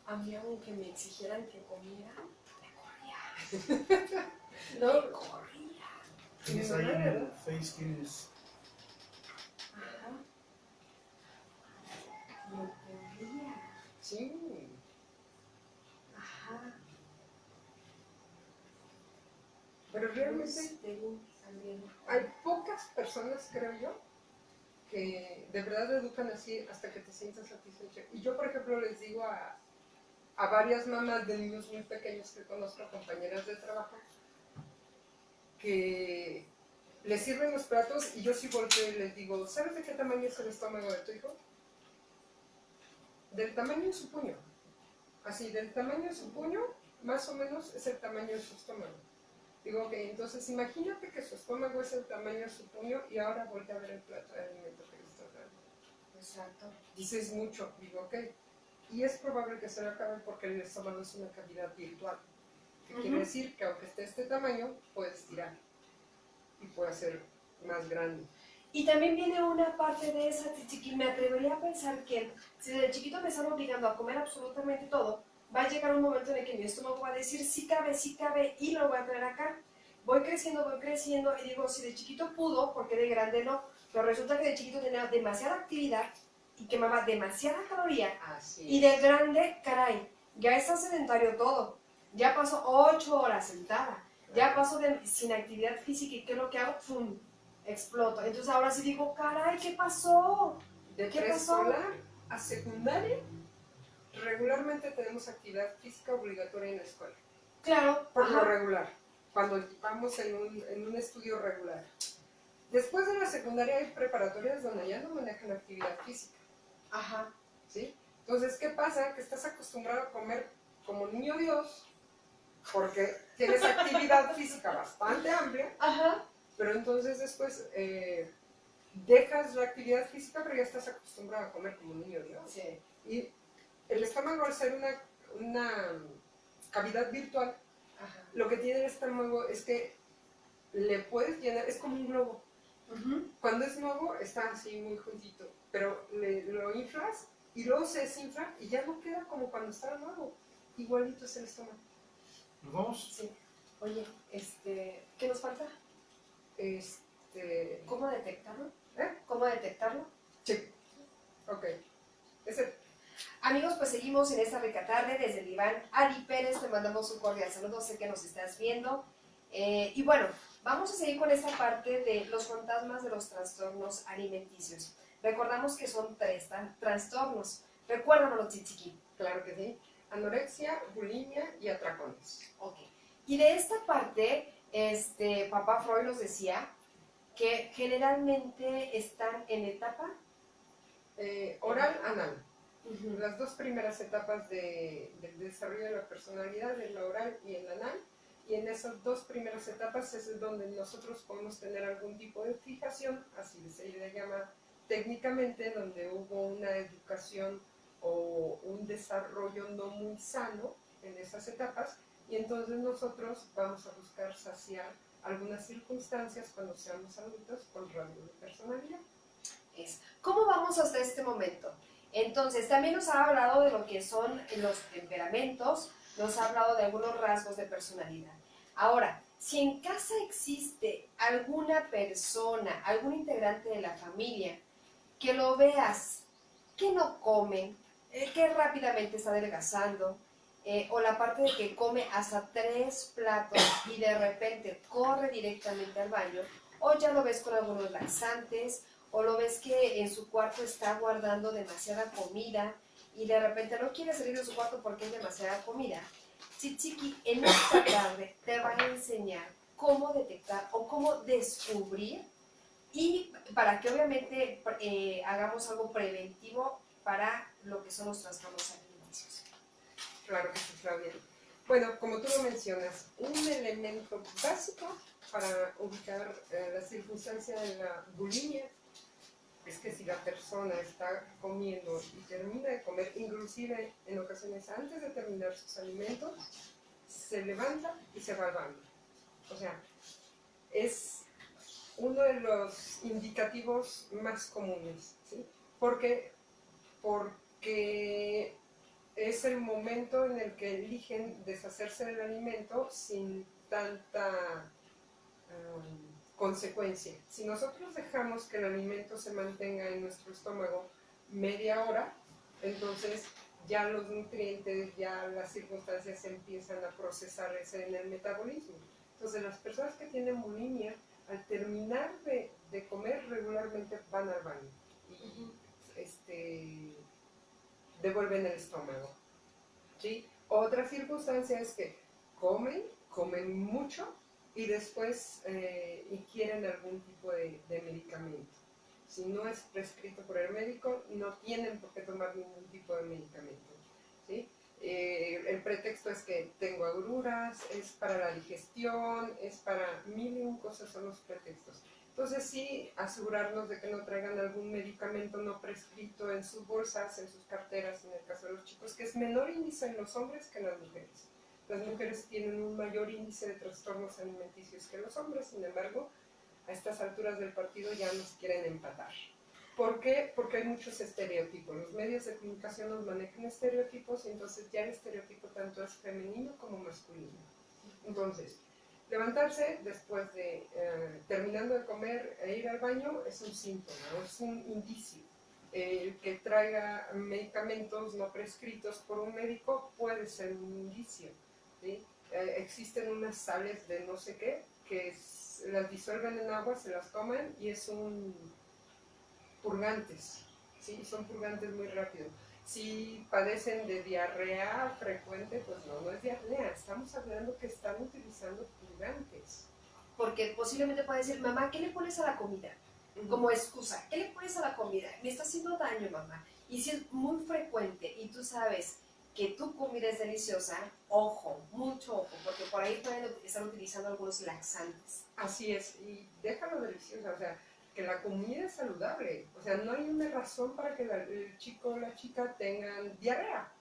A mí aunque me exigieran que comiera, me corría. No, Me corría. Tienes ahí en el Face, tienes. Ajá. Me corría. sí. Ajá. Pero realmente hay pocas personas, creo yo, que de verdad educan así hasta que te sientas satisfecho. Y yo, por ejemplo, les digo a varias mamás de niños muy pequeños que conozco, compañeras de trabajo, que les sirven los platos y yo sí volteo y les digo, ¿sabes de qué tamaño es el estómago de tu hijo? Del tamaño de su puño. Así, del tamaño de su puño, más o menos es el tamaño de su estómago. Digo, ok, entonces imagínate que su estómago es el tamaño de su puño y ahora voltea a ver el plato de alimento que le estás dando. Exacto. Dices mucho, digo, ok. Y es probable que se lo acabe porque el estómago es una cavidad virtual. Que quiere decir que aunque esté este tamaño, puedes tirar y puede ser más grande. Y también viene una parte de esa, chiqui, me atrevería a pensar que si desde chiquito me están obligando a comer absolutamente todo, va a llegar un momento en el que mi estómago va a decir sí cabe, y lo voy a traer acá. Voy creciendo, y digo, si de chiquito pudo, porque de grande no. Pero resulta que de chiquito tenía demasiada actividad y quemaba demasiada caloría. Así Y de grande, caray, ya está sedentario todo. Ya paso 8 horas sentada. Ya paso sin actividad física, y ¿qué es lo que hago? ¡Pum! Exploto. Entonces ahora sí digo, caray, ¿qué pasó? De ¿Qué preescolar a secundaria, regularmente tenemos actividad física obligatoria en la escuela. Claro. Por lo regular, cuando vamos en un estudio regular. Después de la secundaria hay preparatorias donde ya no manejan actividad física. Ajá. ¿Sí? Entonces, ¿qué pasa? Que estás acostumbrado a comer como niño Dios, porque tienes actividad física bastante amplia. Ajá. Pero entonces después dejas la actividad física, pero ya estás acostumbrado a comer como un niño, ¿no? Sí. Y el estómago, al ser una cavidad virtual, Ajá. lo que tiene el estómago es que le puedes llenar, es como un globo. Cuando es nuevo está así muy juntito, pero lo inflas y luego se desinfla y ya no queda como cuando estaba nuevo. Igualito es el estómago. ¿Nos vamos? Sí. Oye, ¿qué nos falta? ¿Cómo detectarlo? ¿Cómo detectarlo? Sí. Ok. Amigos, pues seguimos en esta rica tarde desde el diván. Ari Pérez, te mandamos un cordial saludo, sé que nos estás viendo. Y bueno, vamos a seguir con esta parte de los fantasmas de los trastornos alimenticios. Recordamos que son 3 trastornos. Recuérdanos, Chichiqui. Claro que sí. Anorexia, bulimia y atracones. Ok. Y de esta parte, papá Freud nos decía que generalmente están en etapa Oral, anal. Las dos primeras etapas del desarrollo de la personalidad, en la oral y en la anal, y en esas dos primeras etapas es donde nosotros podemos tener algún tipo de fijación, así se le llama técnicamente, donde hubo una educación o un desarrollo no muy sano en esas etapas, y entonces nosotros vamos a buscar saciar algunas circunstancias cuando seamos adultos con rasgos de personalidad. ¿Cómo vamos hasta este momento? Entonces, también nos ha hablado de lo que son los temperamentos, nos ha hablado de algunos rasgos de personalidad. Ahora, si en casa existe alguna persona, algún integrante de la familia, que lo veas que no come, que rápidamente está adelgazando, o la parte de que come hasta 3 platos y de repente corre directamente al baño, o ya lo ves con algunos laxantes, o lo ves que en su cuarto está guardando demasiada comida y de repente no quiere salir de su cuarto porque hay demasiada comida. Chichiqui en esta tarde te va a enseñar cómo detectar o cómo descubrir, y para que obviamente hagamos algo preventivo para lo que son los trastornos alimenticios. Claro que sí, Claudia. Bueno, como tú lo mencionas, un elemento básico para ubicar la circunstancia de la bulimia es que si la persona está comiendo y termina de comer, inclusive en ocasiones antes de terminar sus alimentos, se levanta y se va al baño. O sea, es uno de los indicativos más comunes, ¿sí? Porque es el momento en el que eligen deshacerse del alimento sin tanta consecuencia. Si nosotros dejamos que el alimento se mantenga en nuestro estómago media hora, entonces ya los nutrientes, ya las circunstancias empiezan a procesarse en el metabolismo. Entonces las personas que tienen bulimia, al terminar de comer regularmente van al baño y devuelven el estómago, ¿sí? Otra circunstancia es que comen mucho y después ingieren algún tipo de medicamento. Si no es prescrito por el médico, no tienen por qué tomar ningún tipo de medicamento, ¿sí? El pretexto es que tengo agruras, es para la digestión, es para mil y un cosas, son los pretextos. Entonces sí, asegurarnos de que no traigan algún medicamento no prescrito en sus bolsas, en sus carteras, en el caso de los chicos, que es menor índice en los hombres que en las mujeres. Las mujeres tienen un mayor índice de trastornos alimenticios que los hombres, sin embargo, a estas alturas del partido ya nos quieren empatar. ¿Por qué? Porque hay muchos estereotipos. Los medios de comunicación nos manejan estereotipos y entonces ya el estereotipo tanto es femenino como masculino. Entonces, levantarse después de terminando de comer e ir al baño es un síntoma, es un indicio. El que traiga medicamentos no prescritos por un médico puede ser un indicio, ¿sí? Existen unas sales de no sé qué que las disuelven en agua, se las toman y es un purgantes, ¿sí? Son purgantes muy rápido. Si padecen de diarrea frecuente, pues no es diarrea, estamos hablando que están utilizando purgantes. Porque posiblemente puede decir, mamá, ¿qué le pones a la comida? Como excusa, ¿qué le pones a la comida? Me está haciendo daño, mamá. Y si es muy frecuente y tú sabes que tu comida es deliciosa, ojo, mucho ojo, porque por ahí pueden estar utilizando algunos laxantes. Así es, y déjalo deliciosa, o sea, que la comida es saludable, o sea, no hay una razón para que el chico o la chica tengan diarrea.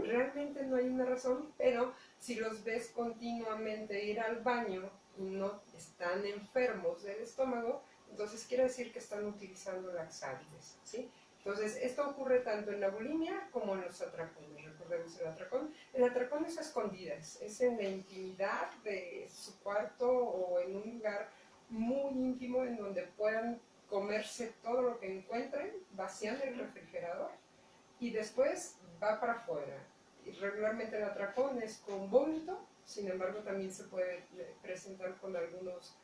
Realmente no hay una razón, pero si los ves continuamente ir al baño y no están enfermos del estómago, entonces quiere decir que están utilizando laxantes, ¿sí? Entonces, esto ocurre tanto en la bulimia como en los atracones. Recordemos el atracón. El atracón es a escondidas, es en la intimidad de su cuarto o en un lugar muy íntimo en donde puedan comerse todo lo que encuentren, vacian el refrigerador y después va para afuera. Y regularmente el atracón es con vómito, sin embargo también se puede presentar con algunos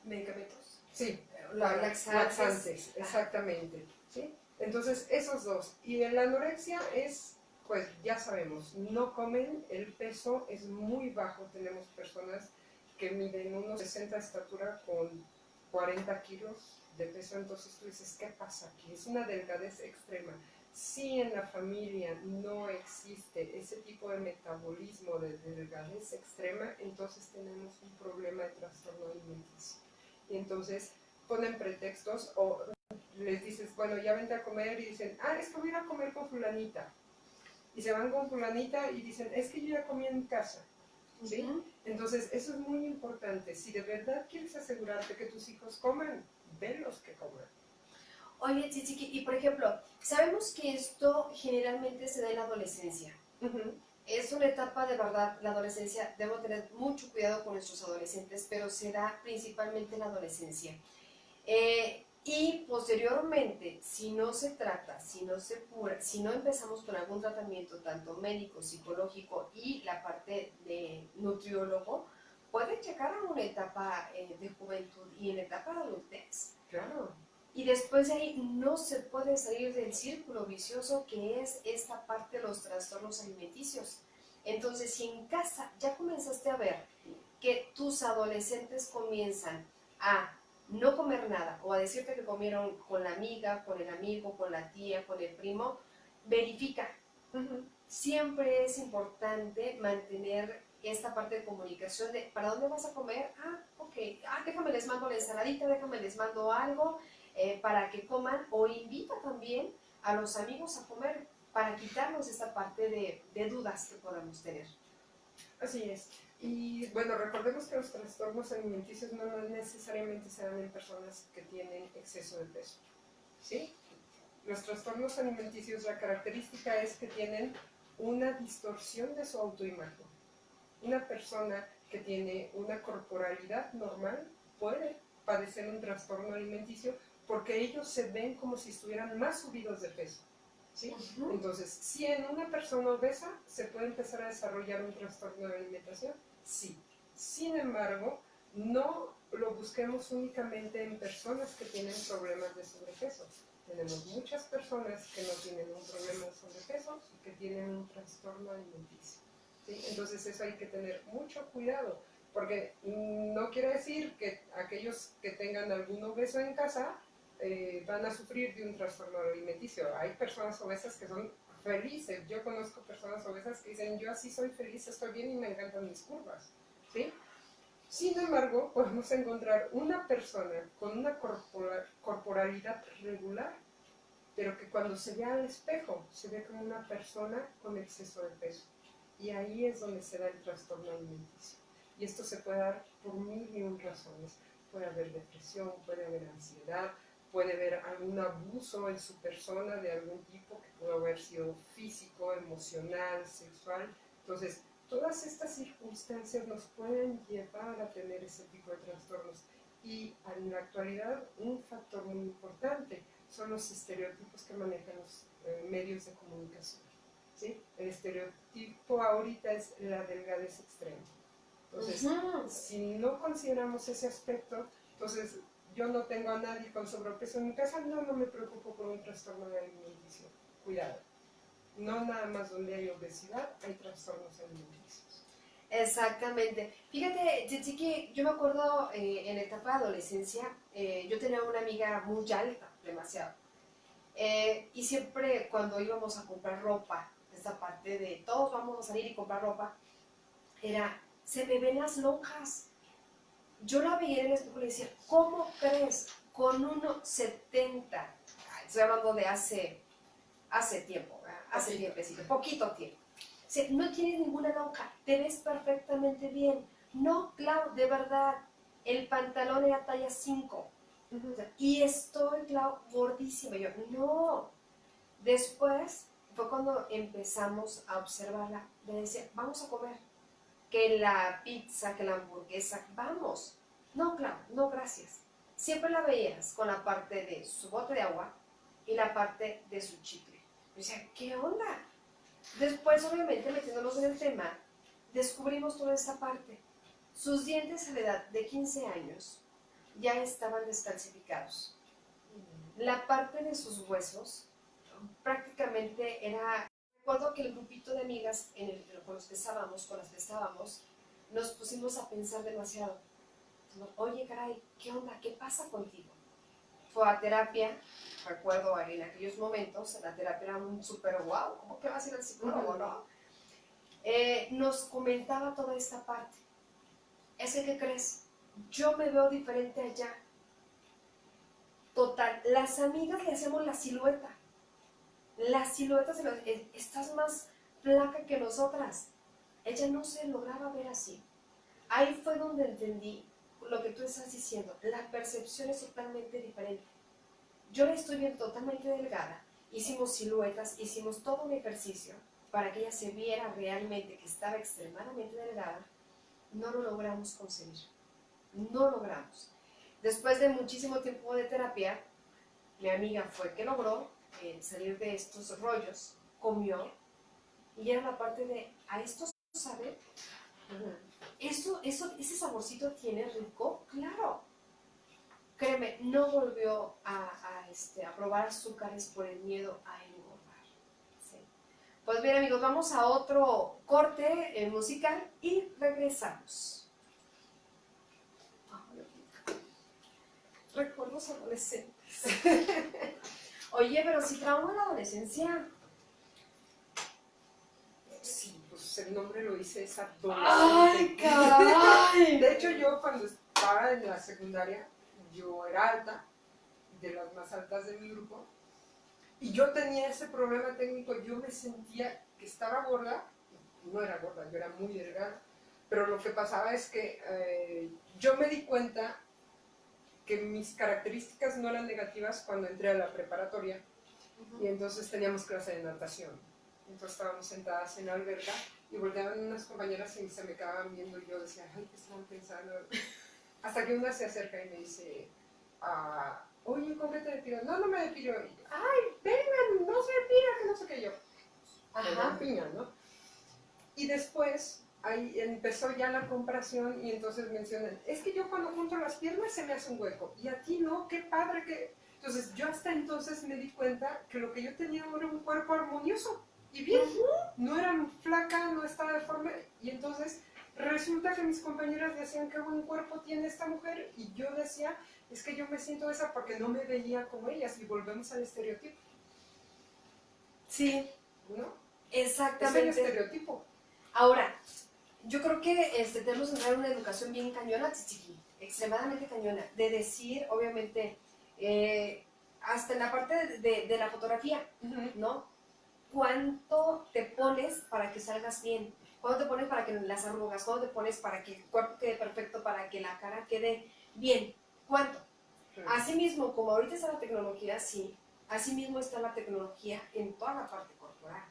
¿Medicamentos? sí, laxantes. exactamente, ¿sí? Entonces esos dos. Y la anorexia es, pues ya sabemos, no comen, el peso es muy bajo, tenemos personas que miden unos 60 de estatura con 40 kilos de peso, entonces tú dices, ¿qué pasa aquí? Es una delgadez extrema. Si en la familia no existe ese tipo de metabolismo de delgadez extrema, entonces tenemos un problema de trastorno alimenticio. Y entonces ponen pretextos o les dices, bueno, ya vente a comer y dicen, es que voy a ir a comer con fulanita. Y se van con fulanita y dicen, es que yo ya comí en mi casa. ¿Sí? Entonces, eso es muy importante. Si de verdad quieres asegurarte que tus hijos coman, velos que coman. Oye, Chichiqui, y por ejemplo, sabemos que esto generalmente se da en la adolescencia. Es una etapa de verdad, la adolescencia, debo tener mucho cuidado con nuestros adolescentes, pero se da principalmente en la adolescencia. Y posteriormente, si no se trata, si no se cura, si no empezamos con algún tratamiento, tanto médico, psicológico y la parte de nutriólogo, puede llegar a una etapa de juventud y en la etapa de adultez. Claro. Y después de ahí no se puede salir del círculo vicioso que es esta parte de los trastornos alimenticios. Entonces, si en casa ya comenzaste a ver que tus adolescentes comienzan a no comer nada o a decirte que comieron con la amiga, con el amigo, con la tía, con el primo, verifica. Siempre es importante mantener esta parte de comunicación de ¿para dónde vas a comer? Ok, déjame les mando la ensaladita, déjame les mando algo para que coman, o invita también a los amigos a comer para quitarnos esta parte de dudas que podamos tener. Así es. Y bueno, recordemos que los trastornos alimenticios no necesariamente se dan en personas que tienen exceso de peso. ¿Sí? Los trastornos alimenticios, la característica es que tienen una distorsión de su autoimagen. Una persona que tiene una corporalidad normal puede padecer un trastorno alimenticio porque ellos se ven como si estuvieran más subidos de peso. ¿Sí? Entonces, si en una persona obesa se puede empezar a desarrollar un trastorno de alimentación, sí. Sin embargo, no lo busquemos únicamente en personas que tienen problemas de sobrepeso. Tenemos muchas personas que no tienen un problema de sobrepeso y que tienen un trastorno alimenticio. ¿Sí? Entonces eso hay que tener mucho cuidado, porque no quiere decir que aquellos que tengan algún obeso en casa van a sufrir de un trastorno alimenticio. Hay personas obesas que son felices. Yo conozco personas obesas que dicen, yo así soy feliz, estoy bien y me encantan mis curvas. ¿Sí? Sin embargo, podemos encontrar una persona con una corporalidad regular, pero que cuando se ve al espejo se ve como una persona con exceso de peso. Y ahí es donde se da el trastorno alimenticio. Y esto se puede dar por mil y un razones. Puede haber depresión, puede haber ansiedad, puede haber algún abuso en su persona de algún tipo que puede haber sido físico, emocional, sexual. Entonces, todas estas circunstancias nos pueden llevar a tener ese tipo de trastornos. Y en la actualidad, un factor muy importante son los estereotipos que manejan los medios de comunicación. ¿Sí? El estereotipo ahorita es la delgadez extrema. Entonces, si no consideramos ese aspecto, entonces yo no tengo a nadie con sobrepeso en mi casa, no me preocupo por un trastorno de alimentación. Cuidado. No nada más donde hay obesidad, hay trastornos alimenticios. Exactamente. Fíjate, Chichiqui, yo me acuerdo en la etapa de adolescencia, yo tenía una amiga muy alta, demasiado. Y siempre cuando íbamos a comprar ropa, esta parte de todos vamos a salir y comprar ropa, era, se me ven las lonjas. Yo la veía en el espejo y le decía, ¿cómo crees? Con 1,70. Estoy hablando de hace tiempo, ¿verdad? Hace tiempecito, poquito tiempo. O sea, no tienes ninguna lonja, te ves perfectamente bien. No, claro, de verdad, el pantalón era talla 5. O sea, y estoy, claro, gordísima. Yo, no. Después fue cuando empezamos a observarla. Le decía, vamos a comer. Que la pizza, que la hamburguesa, vamos. No, claro, no, gracias. Siempre la veías con la parte de su bote de agua y la parte de su chicle. Yo decía, ¿qué onda? Después, obviamente, metiéndonos en el tema, descubrimos toda esta parte. Sus dientes a la edad de 15 años ya estaban descalcificados. La parte de sus huesos prácticamente era... Recuerdo que el grupito de amigas con las que estábamos, nos pusimos a pensar demasiado. Oye, caray, ¿qué onda? ¿Qué pasa contigo? fue a terapia. Recuerdo en aquellos momentos, la terapia era un súper wow, ¿cómo que vas a ir al psicólogo, no? Nos comentaba toda esta parte. Es que, ¿qué crees? Yo me veo diferente allá. Total, las amigas le hacemos la silueta. Las siluetas, estás más flaca que nosotras. Ella no se lograba ver así. Ahí fue donde entendí lo que tú estás diciendo. La percepción es totalmente diferente. Yo la estoy viendo totalmente delgada. Hicimos siluetas, hicimos todo un ejercicio para que ella se viera realmente que estaba extremadamente delgada. No lo logramos conseguir. No logramos. Después de muchísimo tiempo de terapia, mi amiga fue que logró salir de estos rollos, comió, y era la parte de, ¿a esto sabe? ¿Ese saborcito tiene rico? Claro. Créeme, no volvió a probar azúcares por el miedo a engordar. ¿Sí? Pues bien, amigos, vamos a otro corte musical y regresamos. Recuerdos adolescentes. Oye, pero si trauma en la adolescencia. Sí, pues el nombre lo dice, es adolescente. ¡Ay, caray! De hecho, yo cuando estaba en la secundaria, yo era alta, de las más altas de mi grupo, y yo tenía ese problema técnico. Yo me sentía que estaba gorda, no era gorda, yo era muy delgada, pero lo que pasaba es que yo me di cuenta que mis características no eran negativas cuando entré a la preparatoria, y entonces teníamos clase de natación. Entonces estábamos sentadas en la alberca y volteaban unas compañeras y se me quedaban viendo, y yo decía, ay, ¿qué estaban pensando? Hasta que una se acerca y me dice, oye, ¿con qué te depilas? No, no me depilo. Y yo, ay, vengan, no se depila, que no sé qué. Yo, Ajá. piña, ¿no? Y después ahí empezó ya la comparación, y entonces mencionan, es que yo cuando junto las piernas se me hace un hueco, y a ti no, qué padre que... Entonces yo hasta entonces me di cuenta que lo que yo tenía era un cuerpo armonioso y bien, no era flaca, no estaba deforme, y entonces resulta que mis compañeras decían qué buen cuerpo tiene esta mujer, y yo decía, es que yo me siento esa porque no me veía como ellas, y volvemos al estereotipo. Sí, ¿No? exactamente. Es el estereotipo. Ahora, yo creo que tenemos que entrar en una educación bien cañona, chiqui, extremadamente cañona, de decir, obviamente, hasta en la parte de la fotografía, ¿no? ¿Cuánto te pones para que salgas bien? ¿Cuánto te pones para que las arrugas? ¿Cuánto te pones para que el cuerpo quede perfecto, para que la cara quede bien? ¿Cuánto? Asimismo, como ahorita está la tecnología, sí, asimismo está la tecnología en toda la parte corporal,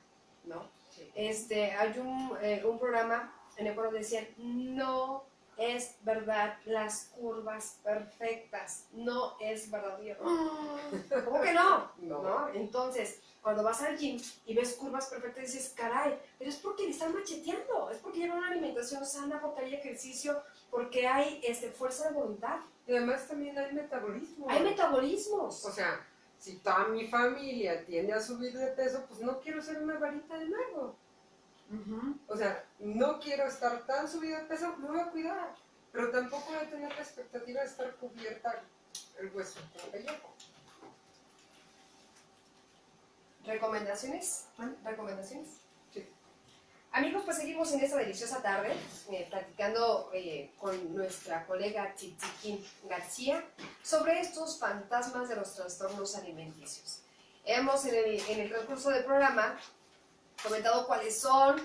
¿no? Sí. Hay un programa en el cual decían, no es verdad las curvas perfectas, no es verdad. Y yo, ¿cómo que no? No. Entonces, cuando vas al gym y ves curvas perfectas, dices, caray, pero es porque le están macheteando, es porque llevan una alimentación sana, porque hay ejercicio, porque hay fuerza de voluntad. Y además también hay metabolismo. Hay metabolismos. O sea, si toda mi familia tiende a subir de peso, pues no quiero ser una varita de nardo. O sea, no quiero estar tan subida de peso, me voy a cuidar. Pero tampoco voy a tener la expectativa de estar cubierta el hueso con el pellejo. ¿Recomendaciones? ¿Recomendaciones? Sí. Amigos, pues seguimos en esta deliciosa tarde platicando con nuestra colega Tzitziki García sobre estos fantasmas de los trastornos alimenticios. Hemos en el transcurso del programa comentado cuáles son,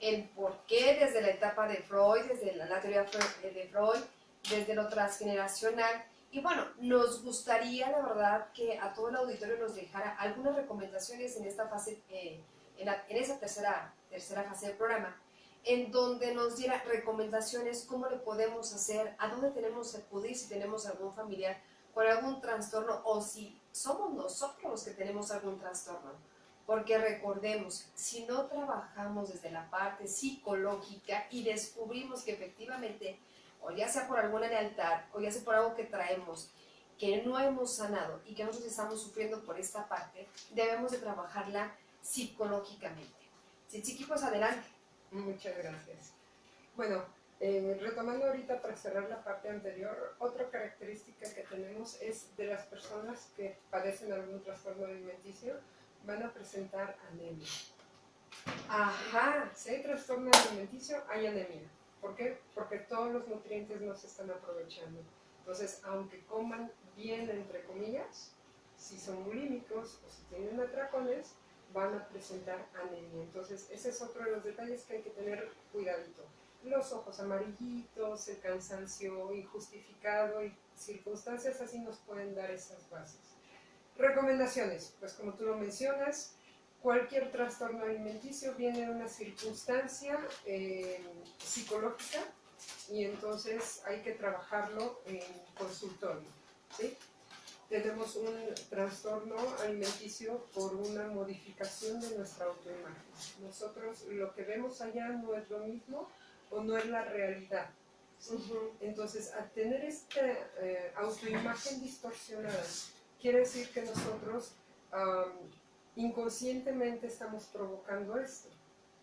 el por qué desde la etapa de Freud, desde la teoría de Freud, desde lo transgeneracional. Y bueno, nos gustaría, la verdad, que a todo el auditorio nos dejara algunas recomendaciones en esta fase, en esa tercera fase del programa, en donde nos diera recomendaciones, cómo le podemos hacer, a dónde tenemos que acudir si tenemos algún familiar con algún trastorno o si somos nosotros los que tenemos algún trastorno. Porque recordemos, si no trabajamos desde la parte psicológica y descubrimos que efectivamente, o ya sea por alguna lealtad, o ya sea por algo que traemos, que no hemos sanado y que nosotros estamos sufriendo por esta parte, debemos de trabajarla psicológicamente. Sí, Chiqui, pues adelante. Muchas gracias. Bueno, Retomando ahorita para cerrar la parte anterior, otra característica que tenemos es de las personas que padecen algún trastorno alimenticio van a presentar anemia. Ajá. Si hay trastorno alimenticio, hay anemia. ¿Por qué? Porque todos los nutrientes no se están aprovechando. Entonces, aunque coman bien, entre comillas, si son bulímicos o si tienen atracones, van a presentar anemia. Entonces, ese es otro de los detalles que hay que tener cuidadito. Los ojos amarillitos, el cansancio injustificado y circunstancias así nos pueden dar esas bases. Recomendaciones, pues como tú lo mencionas, cualquier trastorno alimenticio viene de una circunstancia psicológica y entonces hay que trabajarlo en consultorio, ¿sí? Tenemos un trastorno alimenticio por una modificación de nuestra autoimagen. Nosotros lo que vemos allá no es lo mismo o no es la realidad, ¿sí? Entonces, al tener esta autoimagen distorsionada, quiere decir que nosotros inconscientemente estamos provocando esto,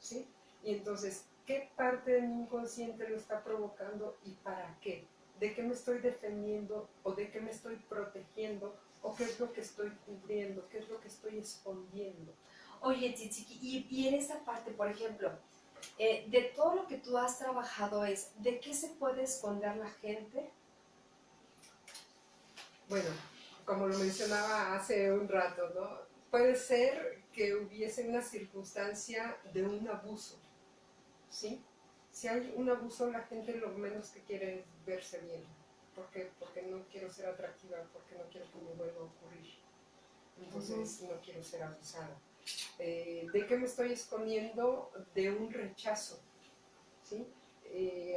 ¿sí? Y entonces, ¿qué parte de mi inconsciente lo está provocando y para qué? ¿De qué me estoy defendiendo o de qué me estoy protegiendo o qué es lo que estoy cubriendo, qué es lo que estoy escondiendo? Oye, Chichiqui, y en esta parte, por ejemplo, de todo lo que tú has trabajado ¿de qué se puede esconder la gente? Bueno, como lo mencionaba hace un rato, ¿no? Puede ser que hubiese una circunstancia de un abuso, ¿sí? Si hay un abuso, la gente lo menos que quiere es verse bien. ¿Por qué? Porque no quiero ser atractiva, porque no quiero que me vuelva a ocurrir. Entonces no quiero ser abusada. ¿De qué me estoy escondiendo? De un rechazo, ¿sí?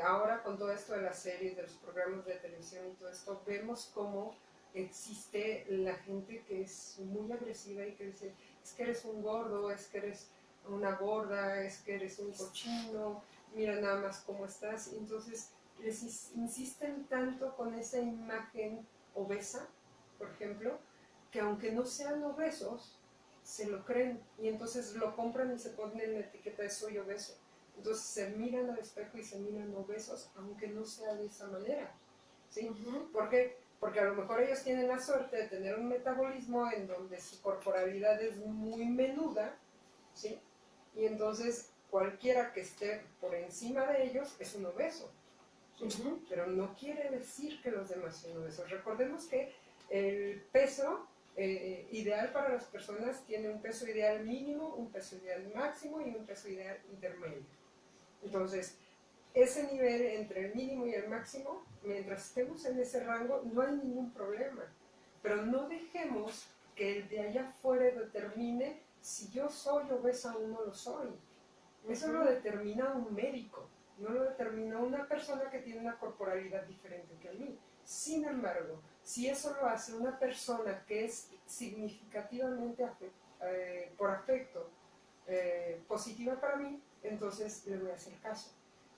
Ahora con todo esto de las series, de los programas de televisión y todo esto, vemos cómo existe la gente que es muy agresiva y que dice, es que eres un gordo, es que eres una gorda, es que eres un cochino, mira nada más cómo estás. Y entonces les insisten tanto con esa imagen obesa, por ejemplo, que aunque no sean obesos, se lo creen y entonces lo compran y se ponen la etiqueta de soy obeso. Entonces se miran al espejo y se miran obesos, aunque no sea de esa manera, ¿sí? ¿Por qué? Porque a lo mejor ellos tienen la suerte de tener un metabolismo en donde su corporalidad es muy menuda, ¿sí? Y entonces cualquiera que esté por encima de ellos es un obeso, ¿sí? Pero no quiere decir que los demás sean obesos. Recordemos que el peso ideal para las personas tiene un peso ideal mínimo, un peso ideal máximo y un peso ideal intermedio. Entonces, ese nivel entre el mínimo y el máximo, mientras estemos en ese rango, no hay ningún problema. Pero no dejemos que el de allá afuera determine si yo soy obesa o no lo soy. Eso lo determina un médico, no lo determina una persona que tiene una corporalidad diferente que a mí. Sin embargo, si eso lo hace una persona que es significativamente por afecto positiva para mí, entonces le voy a hacer caso.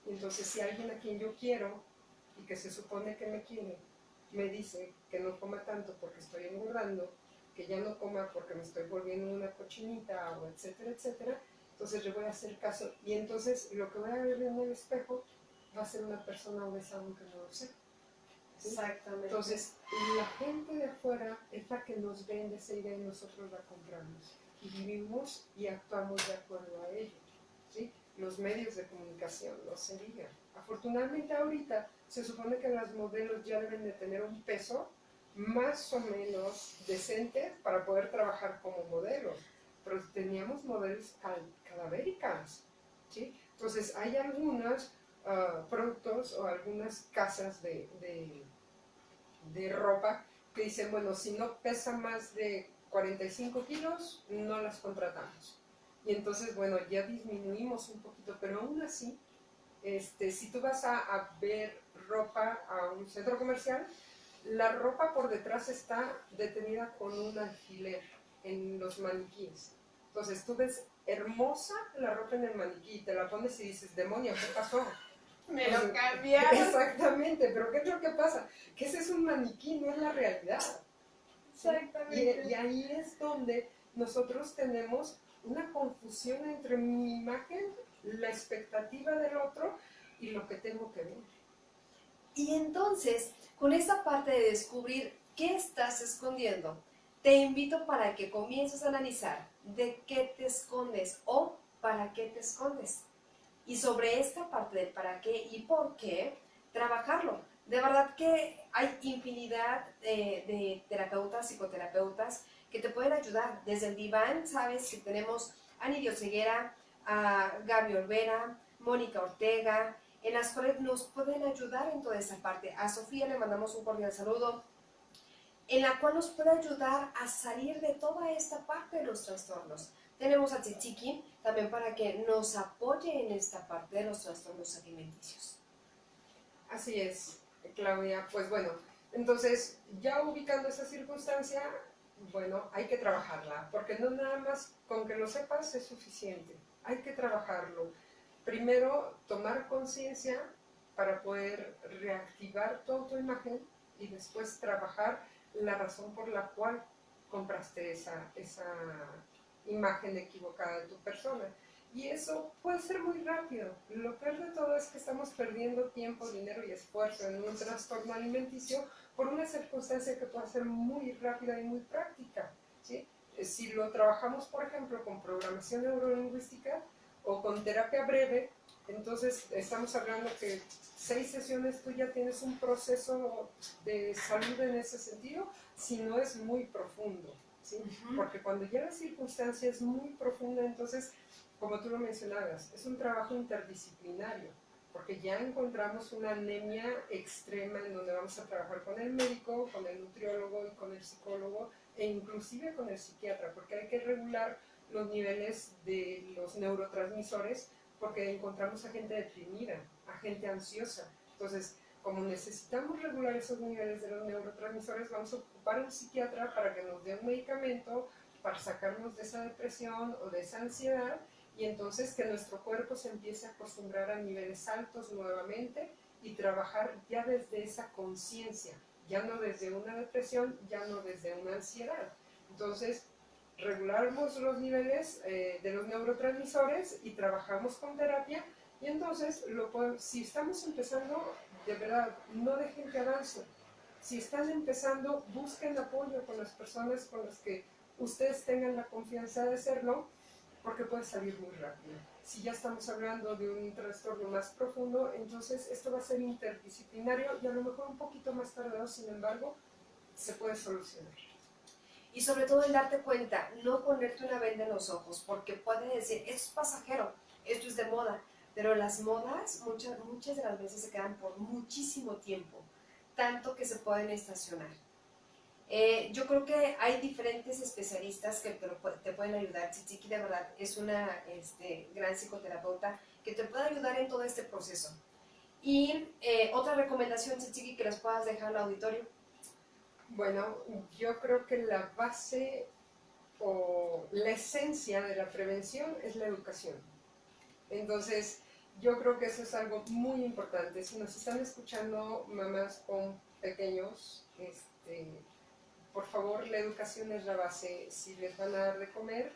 Y entonces si alguien a quien yo quiero y que se supone que me quiere, me dice que no coma tanto porque estoy engordando, que ya no coma porque me estoy volviendo una cochinita, o etcétera, etcétera, entonces le voy a hacer caso. Y entonces lo que voy a ver en el espejo va a ser una persona obesa aunque no lo sé. ¿Sí? Exactamente. Entonces, la gente de afuera es la que nos vende esa idea y nosotros la compramos. Y vivimos y actuamos de acuerdo a ello, ¿sí? Los medios de comunicación, no se diga. Afortunadamente ahorita se supone que las modelos ya deben de tener un peso más o menos decente para poder trabajar como modelos. Pero teníamos modelos cadavéricas, ¿sí? Entonces hay algunos productos o algunas casas de ropa que dicen, bueno, si no pesa más de 45 kilos, no las contratamos. Y entonces, bueno, ya disminuimos un poquito, pero aún así, si tú vas a ver ropa a un centro comercial, la ropa por detrás está detenida con un alfiler en los maniquíes. Entonces tú ves hermosa la ropa en el maniquí y te la pones y dices, demonio, ¿qué pasó? Me lo cambiaron. Exactamente, pero ¿qué es lo que pasa? Que ese es un maniquí, no es la realidad. Exactamente. Y ahí es donde nosotros tenemos una confusión entre mi imagen, la expectativa del otro y lo que tengo que ver. Y entonces, con esta parte de descubrir qué estás escondiendo, te invito para que comiences a analizar de qué te escondes o para qué te escondes. Y sobre esta parte del para qué y por qué, trabajarlo. De verdad que hay infinidad de terapeutas, psicoterapeutas que te pueden ayudar. Desde el diván, sabes que tenemos a Nidio Ceguera, a Gaby Olvera, Mónica Ortega, en las cuales nos pueden ayudar en toda esa parte. A Sofía le mandamos un cordial saludo, en la cual nos puede ayudar a salir de toda esta parte de los trastornos. Tenemos a Tzitziki también para que nos apoye en esta parte de los trastornos alimenticios. Así es, Claudia. Pues bueno, entonces ya ubicando esa circunstancia, bueno, hay que trabajarla, porque no nada más con que lo sepas es suficiente, hay que trabajarlo. Primero, tomar conciencia para poder reactivar tu autoimagen y después trabajar la razón por la cual compraste esa imagen equivocada de tu persona. Y eso puede ser muy rápido. Lo peor de todo es que estamos perdiendo tiempo, dinero y esfuerzo en un trastorno alimenticio por una circunstancia que puede ser muy rápida y muy práctica, ¿sí? Si lo trabajamos, por ejemplo, con programación neurolingüística o con terapia breve, entonces estamos hablando que 6 sesiones tú ya tienes un proceso de salud en ese sentido, si no es muy profundo, ¿sí? Porque cuando ya la circunstancia es muy profunda, entonces, como tú lo mencionabas, es un trabajo interdisciplinario, porque ya encontramos una anemia extrema en donde vamos a trabajar con el médico, con el nutriólogo y con el psicólogo e inclusive con el psiquiatra, porque hay que regular los niveles de los neurotransmisores, porque encontramos a gente deprimida, a gente ansiosa. Entonces, como necesitamos regular esos niveles de los neurotransmisores, vamos a ocupar a un psiquiatra para que nos dé un medicamento para sacarnos de esa depresión o de esa ansiedad, y entonces que nuestro cuerpo se empiece a acostumbrar a niveles altos nuevamente y trabajar ya desde esa conciencia, ya no desde una depresión, ya no desde una ansiedad. Entonces, regulamos los niveles de los neurotransmisores y trabajamos con terapia, y entonces si estamos empezando, de verdad, no dejen que avance. Si están empezando, busquen apoyo con las personas con las que ustedes tengan la confianza de hacerlo, porque puede salir muy rápido. Si ya estamos hablando de un trastorno más profundo, entonces esto va a ser interdisciplinario y a lo mejor un poquito más tardado, sin embargo, se puede solucionar. Y sobre todo el darte cuenta, no ponerte una venda en los ojos, porque puede decir, esto es pasajero, esto es de moda, pero las modas muchas de las veces se quedan por muchísimo tiempo, tanto que se pueden estacionar. Yo creo que hay diferentes especialistas que te pueden ayudar. Tzitziki de verdad es una gran psicoterapeuta que te puede ayudar en todo este proceso. Y otra recomendación, Tzitziki, que les puedas dejar al auditorio. Bueno, yo creo que la base o la esencia de la prevención es la educación. Entonces, yo creo que eso es algo muy importante. Si nos están escuchando mamás con pequeños, por favor, la educación es la base. Si les van a dar de comer,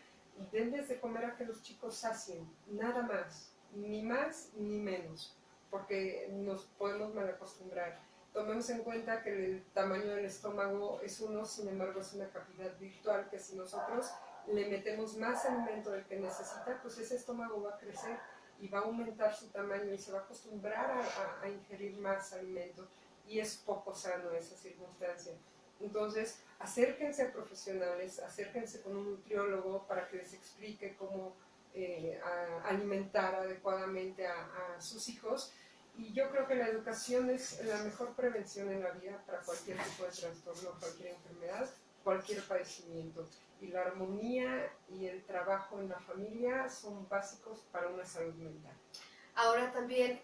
denles de comer a que los chicos sacien, nada más ni menos, porque nos podemos mal acostumbrar. Tomemos en cuenta que el tamaño del estómago es uno, sin embargo es una cavidad virtual, que si nosotros le metemos más alimento del que necesita, pues ese estómago va a crecer y va a aumentar su tamaño y se va a acostumbrar a ingerir más alimento, y es poco sano esa circunstancia. Entonces, acérquense a profesionales, acérquense con un nutriólogo para que les explique cómo alimentar adecuadamente a sus hijos. Y yo creo que la educación es la mejor prevención en la vida para cualquier tipo de trastorno, cualquier enfermedad, cualquier padecimiento. Y la armonía y el trabajo en la familia son básicos para una salud mental. Ahora también,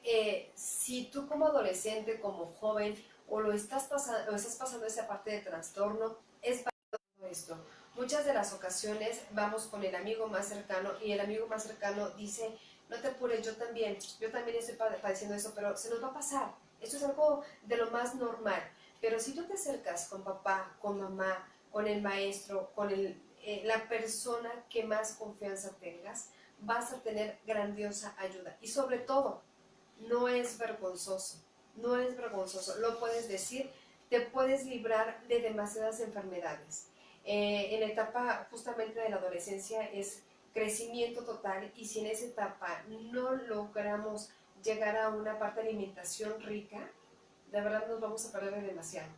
si tú como adolescente, como joven, o estás pasando esa parte de trastorno, es para todo esto. Muchas de las ocasiones vamos con el amigo más cercano y el amigo más cercano dice, no te apures, yo también estoy padeciendo eso, pero se nos va a pasar. Esto es algo de lo más normal. Pero si tú te acercas con papá, con mamá, con el maestro, con la persona que más confianza tengas, vas a tener grandiosa ayuda. Y sobre todo, no es vergonzoso, no es vergonzoso, lo puedes decir, te puedes librar de demasiadas enfermedades. En la etapa justamente de la adolescencia es crecimiento total y si en esa etapa no logramos llegar a una parte de alimentación rica, de verdad nos vamos a perder demasiado.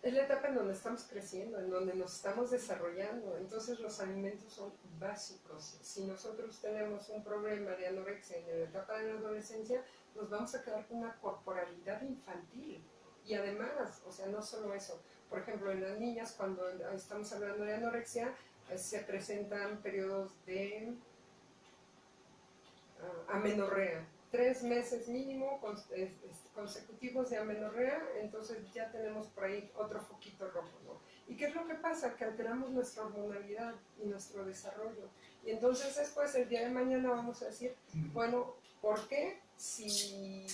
Es la etapa en donde estamos creciendo, en donde nos estamos desarrollando, entonces los alimentos son básicos. Si nosotros tenemos un problema de anorexia en la etapa de la adolescencia, nos vamos a quedar con una corporalidad infantil. Y además, o sea, no solo eso, por ejemplo, en las niñas cuando estamos hablando de anorexia, se presentan periodos de amenorrea. 3 meses mínimo consecutivos de amenorrea, entonces ya tenemos por ahí otro foquito rojo, ¿no? ¿Y qué es lo que pasa? Que alteramos nuestra hormonalidad y nuestro desarrollo. Y entonces después, el día de mañana vamos a decir, bueno, ¿por qué si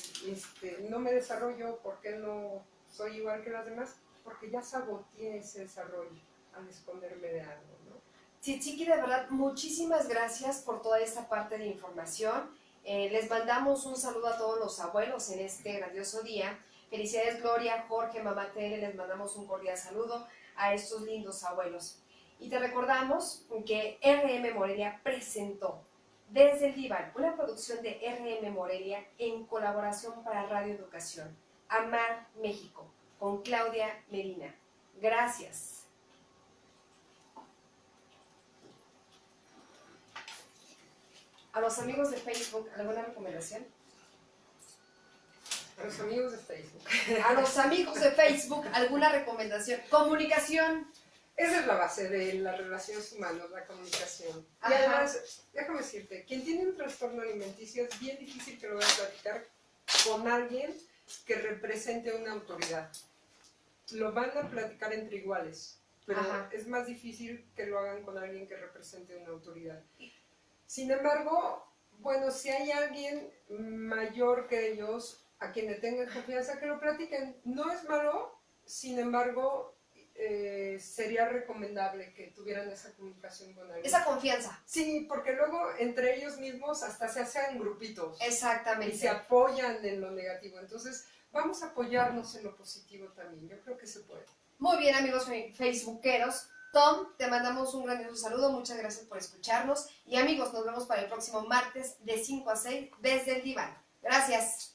no me desarrollo, por qué no soy igual que las demás? Porque ya saboteé ese desarrollo al esconderme de algo, ¿no? Chiqui, de verdad, muchísimas gracias por toda esta parte de información. Les mandamos un saludo a todos los abuelos en este grandioso día. Felicidades Gloria, Jorge, mamá Tere, les mandamos un cordial saludo a estos lindos abuelos. Y te recordamos que RM Morelia presentó Desde el Diván, una producción de RM Morelia en colaboración para Radio Educación, Amar México, con Claudia Medina. Gracias. A los amigos de Facebook, ¿alguna recomendación? A los amigos de Facebook. A los amigos de Facebook, ¿alguna recomendación? Comunicación. Esa es la base de las relaciones humanas, la comunicación. Y Ajá. además, déjame decirte, quien tiene un trastorno alimenticio es bien difícil que lo vaya a platicar con alguien que represente una autoridad. Lo van a platicar entre iguales, pero Ajá. es más difícil que lo hagan con alguien que represente una autoridad. Sin embargo, bueno, si hay alguien mayor que ellos, a quien le tengan confianza, que lo platiquen. No es malo, sin embargo, sería recomendable que tuvieran esa comunicación con alguien. Esa confianza. Sí, porque luego entre ellos mismos hasta se hacen grupitos. Exactamente. Y se apoyan en lo negativo. Entonces, vamos a apoyarnos en lo positivo también. Yo creo que se puede. Muy bien, amigos facebookeros. Tom, te mandamos un grandioso saludo, muchas gracias por escucharnos. Y amigos, nos vemos para el próximo martes de 5 a 6 desde el diván. Gracias.